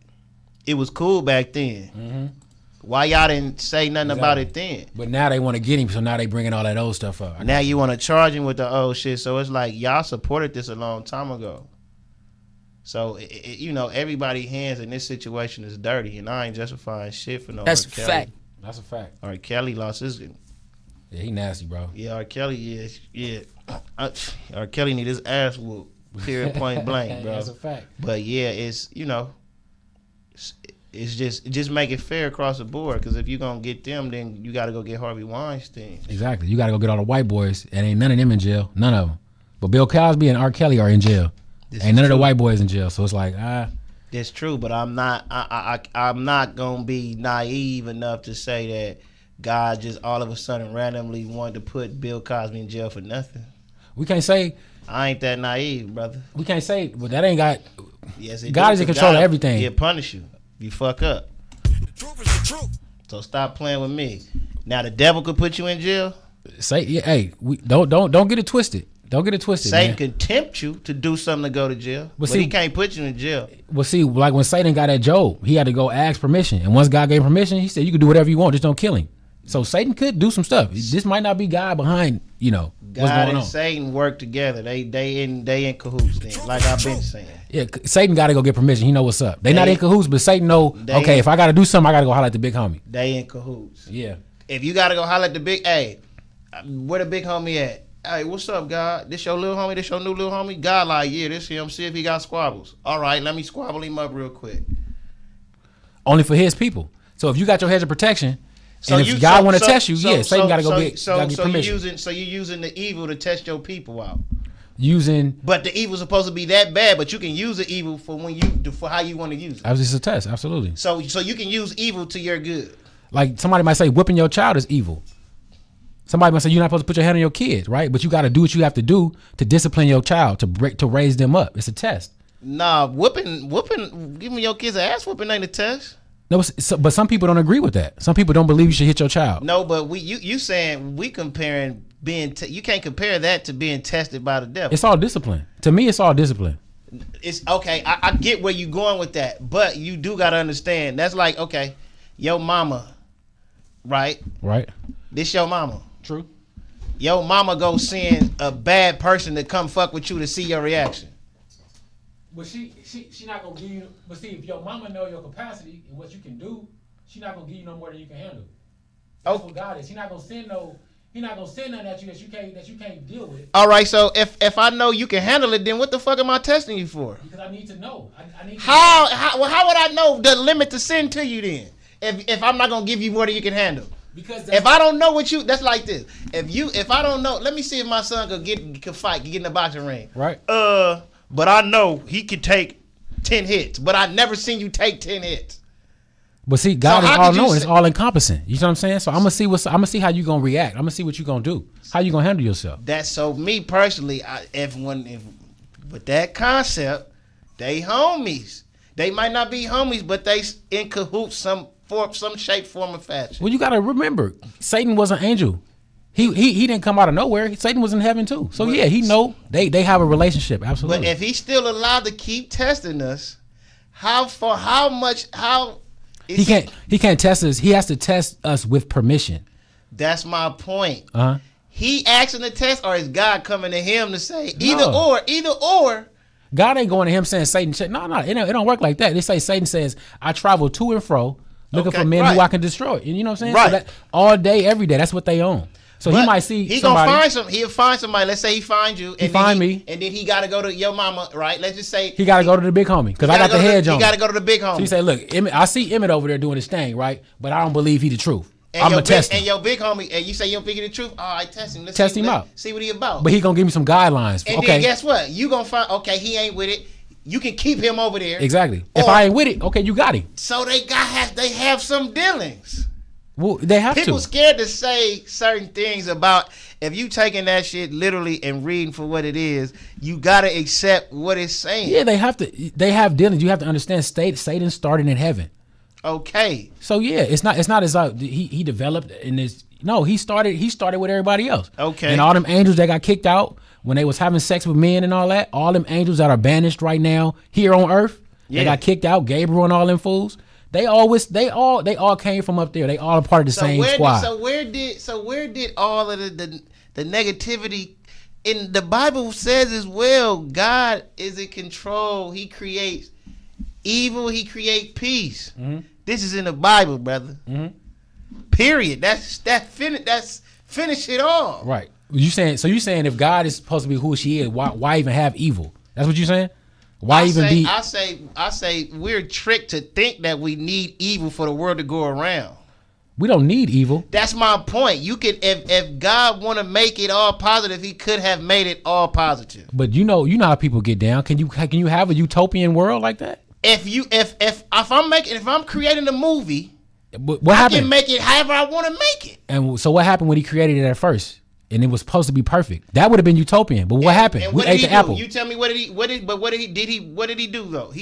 It was cool back then. Mm-hmm. Why y'all didn't say nothing about it then? But now they want to get him, so now they bringing all that old stuff up. Now you want to charge him with the old shit, so it's like y'all supported this a long time ago. So you know, everybody's hands in this situation is dirty, and I ain't justifying shit for no. That's a fact. That's a fact. R. Kelly lost his. Yeah, he nasty, bro. Yeah, R. Kelly is. Yeah, R. Kelly need his ass whooped. Period, point blank, bro. That's a fact. But yeah, it's it's just make it fair across the board. Because if you gonna get them, then you got to go get Harvey Weinstein. Exactly. You got to go get all the white boys, and ain't none of them in jail. None of them. But Bill Cosby and R. Kelly are in jail. Ain't none of the white boys in jail. So it's like That's true, but I'm not gonna be naive enough to say that God just all of a sudden randomly wanted to put Bill Cosby in jail for nothing. We can't say. I ain't that naive, brother. We can't say, but that ain't got. Yes, God is in control of everything. He'll punish you. You fuck up. The truth is the truth. So stop playing with me. Now the devil could put you in jail. Say, yeah, hey, don't get it twisted. Don't get it twisted. Satan can tempt you to do something to go to jail, but he can't put you in jail. Well, see, like when Satan got at Job, he had to go ask permission, and once God gave permission, he said, "You can do whatever you want, just don't kill him." So Satan could do some stuff. This might not be God behind, God what's going and on. Satan work together. They in cahoots. Then, like I've been saying. Yeah, Satan got to go get permission. He know what's up. They not in cahoots, but Satan know. Okay, if I got to do something, I got to go holler at the big homie. They in cahoots. Yeah. If you got to go holler at the big, hey, where the big homie at? Hey, what's up, God? This your little homie? This your new little homie? God like, yeah, this him. See if he got squabbles. All right, let me squabble him up real quick. Only for his people. So if you got your hedge of protection, and if God want to test you, Satan got to go get permission. So you using the evil to test your people out. But the evil's supposed to be that bad, but you can use the evil for how you want to use it. That was just a test, absolutely. So you can use evil to your good. Like somebody might say whipping your child is evil. Somebody might say you're not supposed to put your hand on your kids, right? But you got to do what you have to do to discipline your child, to raise them up. It's a test. Nah, giving your kids an ass whooping ain't a test. No, but some people don't agree with that. Some people don't believe you should hit your child. No, but you saying we comparing you can't compare that to being tested by the devil. It's all discipline. To me, it's all discipline. It's okay. I get where you're going with that, but you do got to understand. That's like, okay, your mama, right? Right. This your mama. True. Your mama go send a bad person to come fuck with you to see your reaction. But she not gonna give you. But see, if your mama know your capacity and what you can do, she not gonna give you no more than you can handle. That's what God is. He not gonna send no. He not gonna send nothing at you that you can't deal with. All right, so if I know you can handle it, then what the fuck am I testing you for? Because I need to know. I need. How would I know the limit to send to you then? If I'm not gonna give you more than you can handle. Because if I don't know what you, that's like this. If I don't know, let me see if my son could fight, get in the boxing ring. Right. But I know he could take 10 hits. But I never seen you take 10 hits. But see, God is all knowing. It's all encompassing. You know what I'm saying? So I'm gonna see how you gonna react. I'm gonna see what you gonna do. How you gonna handle yourself? That's so me personally. If with that concept, they homies. They might not be homies, but they in cahoots some shape, form, or fashion. Well, you gotta remember, Satan was an angel. He didn't come out of nowhere. Satan was in heaven too. So yeah, he know they have a relationship. Absolutely. But if he's still allowed to keep testing us, how he can't test us. He has to test us with permission. That's my point. Uh-huh. He asking to test, or is God coming to him to say either or? God ain't going to him saying Satan. No, it don't work like that. They say Satan says, "I travel to and fro looking for men who I can destroy." And you know what I'm saying? Right. So that all day, every day. That's what they own. So he might see he'll find somebody. Let's say he finds you. He find me. And then he got to go to your mama, right? Let's just say. He got to go to the big homie because I got the hedge on. He got to go to the big homie. So you say, look, I see Emmett over there doing his thing, right? But I don't believe he the truth. I'm going to test him. And your big homie, and you say you don't think he the truth? All right, test him. Test him out. See what he about. But he going to give me some guidelines. And then guess what? You going to find, okay, he ain't with it. You can keep him over there. Exactly. If I ain't with it, okay, you got him. So they have some dealings. Well, they have People scared to say certain things about if you taking that shit literally and reading for what it is, you gotta accept what it's saying. Yeah, they have to. They have dealings. You have to understand. Satan started in heaven. Okay. So yeah, it's not as he developed in this. No, he started with everybody else. Okay. And all them angels that got kicked out when they was having sex with men and all that. All them angels that are banished right now here on earth. They got kicked out. Gabriel and all them fools. They all came from up there. They all a part of the same squad. So where did all of the negativity in the Bible says as well? God is in control. He creates evil. He creates peace. Mm-hmm. This is in the Bible, brother. Mm-hmm. Period. That's finish it all. Right. You saying if God is supposed to be who she is, why even have evil? That's what you saying? I say we're tricked to think that we need evil for the world to go around. We don't need evil. That's my point. You could, if God want to make it all positive, He could have made it all positive. But you know how people get down. Can you have a utopian world like that? If I'm creating a movie, what happened? I can make it however I want to make it. And so what happened when He created it at first? And it was supposed to be perfect. That would have been utopian. But what happened? And we ate the apple. You tell me what did he do though?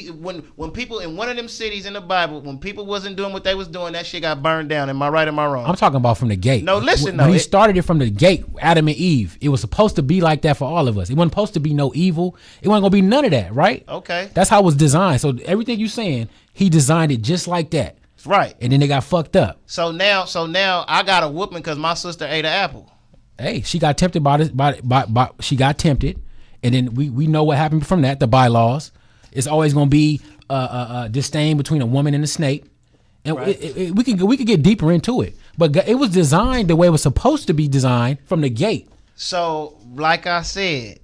When people in one of them cities in the Bible, when people wasn't doing what they was doing, that shit got burned down. Am I right? Am I wrong? I'm talking about from the gate. No, listen. When he started it from the gate, Adam and Eve, it was supposed to be like that for all of us. It wasn't supposed to be no evil. It wasn't gonna be none of that, right? Okay. That's how it was designed. So everything you saying, He designed it just like that. Right. And then they got fucked up. So now I got a whooping because my sister ate an apple. Hey, she got tempted by she got tempted, and then we know what happened from that. The bylaws. It's always going to be disdain between a woman and a snake, and right. we could get deeper into it. But it was designed the way it was supposed to be designed from the gate. So, like I said,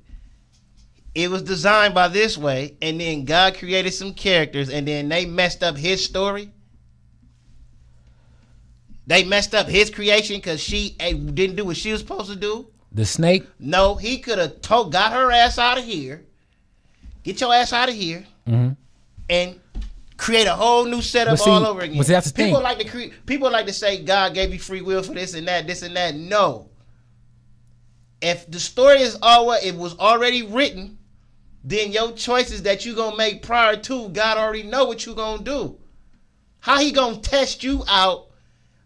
it was designed by this way, and then God created some characters, and then they messed up His story. They messed up His creation because she didn't do what she was supposed to do. The snake? No, He could have got her ass out of here. Get your ass out of here. Mm-hmm. And create a whole new setup all over again. But that's the people thing. People like to say God gave you free will for this and that. No. If the story is it was already written, then your choices that you gonna make prior to, God already know what you gonna do. How He gonna test you out?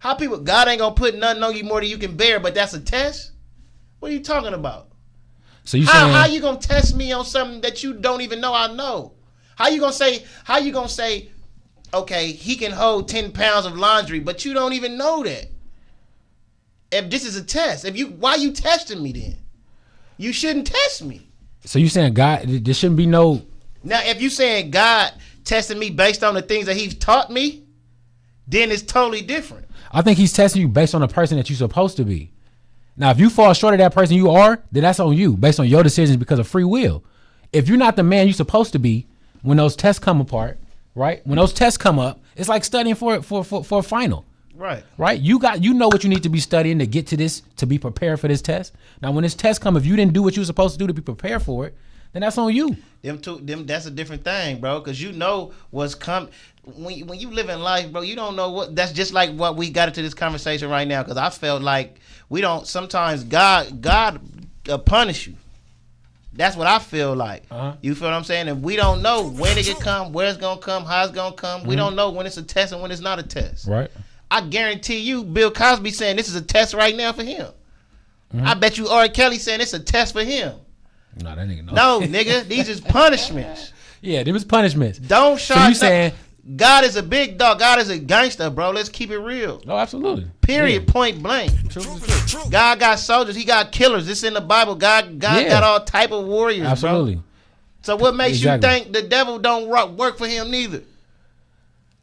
God ain't gonna put nothing on you more than you can bear, but that's a test? What are you talking about? So you how you gonna test me on something that you don't even know I know? How you gonna say, okay, He can hold 10 pounds of laundry, but you don't even know that? If this is a test, why you testing me then? You shouldn't test me. So you saying God, there shouldn't be no Now, if you saying God testing me based on the things that He's taught me, then it's totally different. I think He's testing you based on the person that you're supposed to be. Now, if you fall short of that person you are, then that's on you, based on your decisions because of free will. If you're not the man you're supposed to be, when those tests come apart, right? When those tests come up, it's like studying for a final. Right. Right? You know what you need to be studying to get to this, to be prepared for this test. Now, when this test come, if you didn't do what you were supposed to do to be prepared for it, then that's on you. Them that's a different thing, bro, because you know what's coming. When you live in life, bro, you don't know what. That's just like what we got into this conversation right now, because I felt like we don't. Sometimes God punish you. That's what I feel like. You feel what I'm saying? And we don't know when it can come, where it's gonna come, how it's gonna come. We don't know when it's a test and when it's not a test. Right. I guarantee you, Bill Cosby saying this is a test right now for him. I bet you R. Kelly saying it's a test for him. No, that nigga no, nigga, these is punishments. Yeah, them is punishments. Don't shout. So you saying God is a big dog. God is a gangster, bro. Let's keep it real. Oh, absolutely. Period. Yeah. Point blank. True. God got soldiers. He got killers. This in the Bible. God got all type of warriors, absolutely. Bro. So what makes you think the devil don't work for him neither?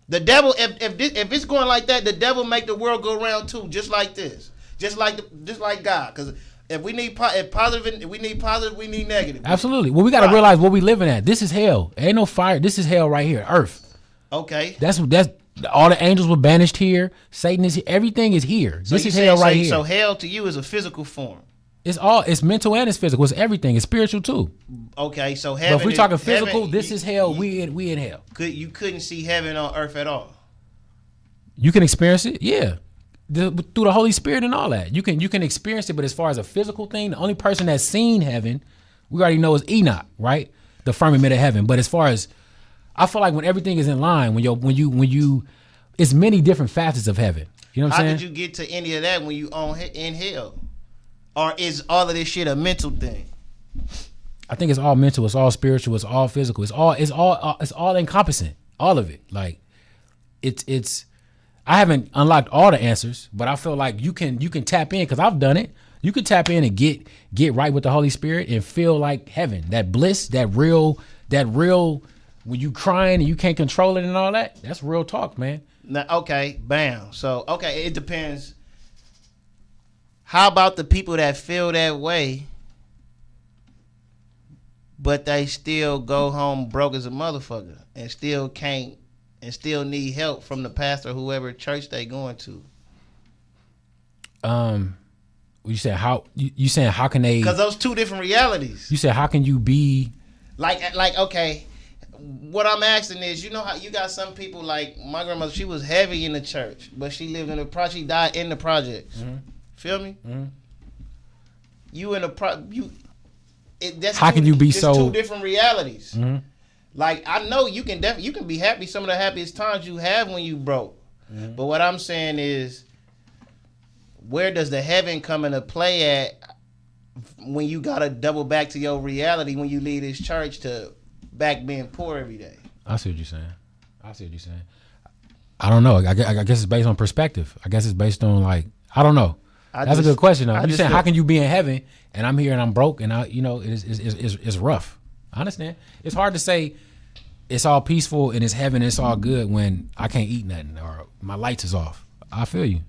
The devil, if it's going like that, the devil make the world go around too, just like this, just like God. Because if we need positive, we need negative. Absolutely. Well, we got to realize what we living at. This is hell. Ain't no fire. This is hell right here, Earth. Okay. That's all the angels were banished here. Satan is here. Everything is here. So this is hell right here. So hell to you is a physical form. It's mental and it's physical. It's everything. It's spiritual too. Okay, so heaven. But if we're talking physical, this is hell. We in hell. You couldn't see heaven on earth at all. You can experience it, yeah, through the Holy Spirit and all that. You can experience it, but as far as a physical thing, the only person that's seen heaven, we already know, is Enoch, right? The firmament of heaven. But as far as, I feel like when everything is in line, when you, it's many different facets of heaven. You know what I'm saying? How did you get to any of that when you in hell? Or is all of this shit a mental thing? I think it's all mental. It's all spiritual. It's all physical. It's all encompassing. All of it. Like it's. I haven't unlocked all the answers, but I feel like you can tap in, because I've done it. You can tap in and get right with the Holy Spirit and feel like heaven, that bliss, that real when you crying and you can't control it and all that. That's real talk, man. Now, okay, bam. So it depends. How about the people that feel that way, but they still go home broke as a motherfucker and still can't, and still need help from the pastor or whoever church they going to? You said how can they? Because those two different realities. You said how can you be like okay? What I'm asking is, you know how you got some people, like my grandmother, she was heavy in the church, but she lived in the project. She died in the projects. Mm-hmm. Feel me? Mm-hmm. You in a how can you be so two different realities? Mm-hmm. Like I know you can be happy. Some of the happiest times you have when you broke. Mm-hmm. But what I'm saying is, where does the heaven come into play at when you gotta double back to your reality when you leave this church to back being poor every day? I see what you're saying. I don't know. I guess it's based on perspective. I guess it's based on, like, I don't know. That's a good question though. You saying how can you be in heaven and I'm here and I'm broke and it's rough. I understand. It's hard to say it's all peaceful and it's heaven and it's all good when I can't eat nothing or my lights is off. I feel you.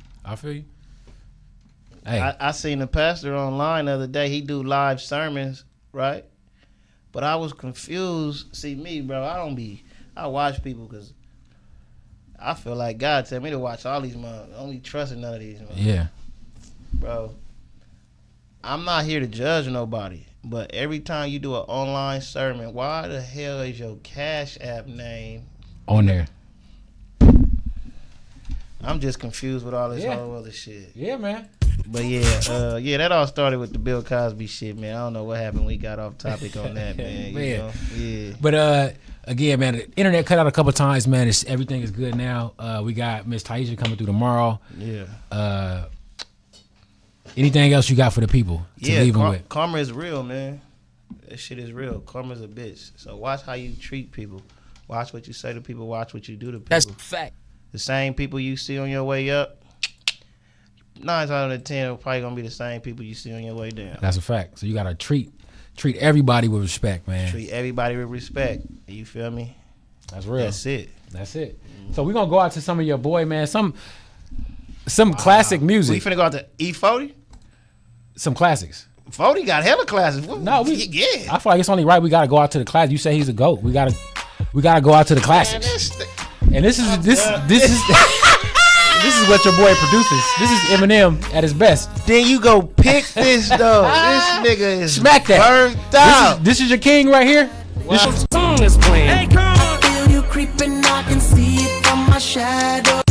Hey. I seen a pastor online the other day. He do live sermons, right? But I was confused. See me, bro. I watch people because I feel like God tell me to watch all these motherfuckers. I don't be trusting none of these motherfuckers. Yeah. Bro, I'm not here to judge nobody, but every time you do an online sermon, why the hell is your Cash App name on there? I'm just confused with all this whole other shit. Yeah, man. But yeah, that all started with the Bill Cosby shit, man. I don't know what happened. We got off topic on that, man. You know? Yeah. But again, man, the internet cut out a couple times, man. Everything is good now. We got Miss Taisha coming through tomorrow. Yeah. Anything else you got for the people to leave them with? Karma is real, man. That shit is real. Karma's a bitch. So watch how you treat people. Watch what you say to people. Watch what you do to people. That's a fact. The same people you see on your way up, 9 out of 10 are probably gonna be the same people you see on your way down. That's a fact. So you gotta treat Treat everybody with respect, man. Treat everybody with respect. You feel me? That's real. That's it. That's it. So we're gonna go out to some of your boy, man. Some classic music. We finna go out to E40? Some classics. 40 got hella classics. No, yeah. I feel like it's only right we gotta go out to the class. You say he's a GOAT. We gotta go out to the classics. And this is this is what your boy produces. This is Eminem at his best. Then you go pick this though. This nigga is smack that. Burnt out. This is your king right here. This song is playing. Hey, come on. I feel you creeping, I can see it from my shadow.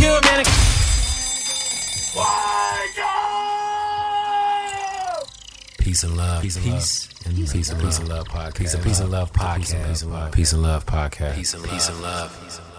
Peace and love. Peace and love. Peace and love podcast. Peace and love podcast. Peace and love podcast. Peace and love.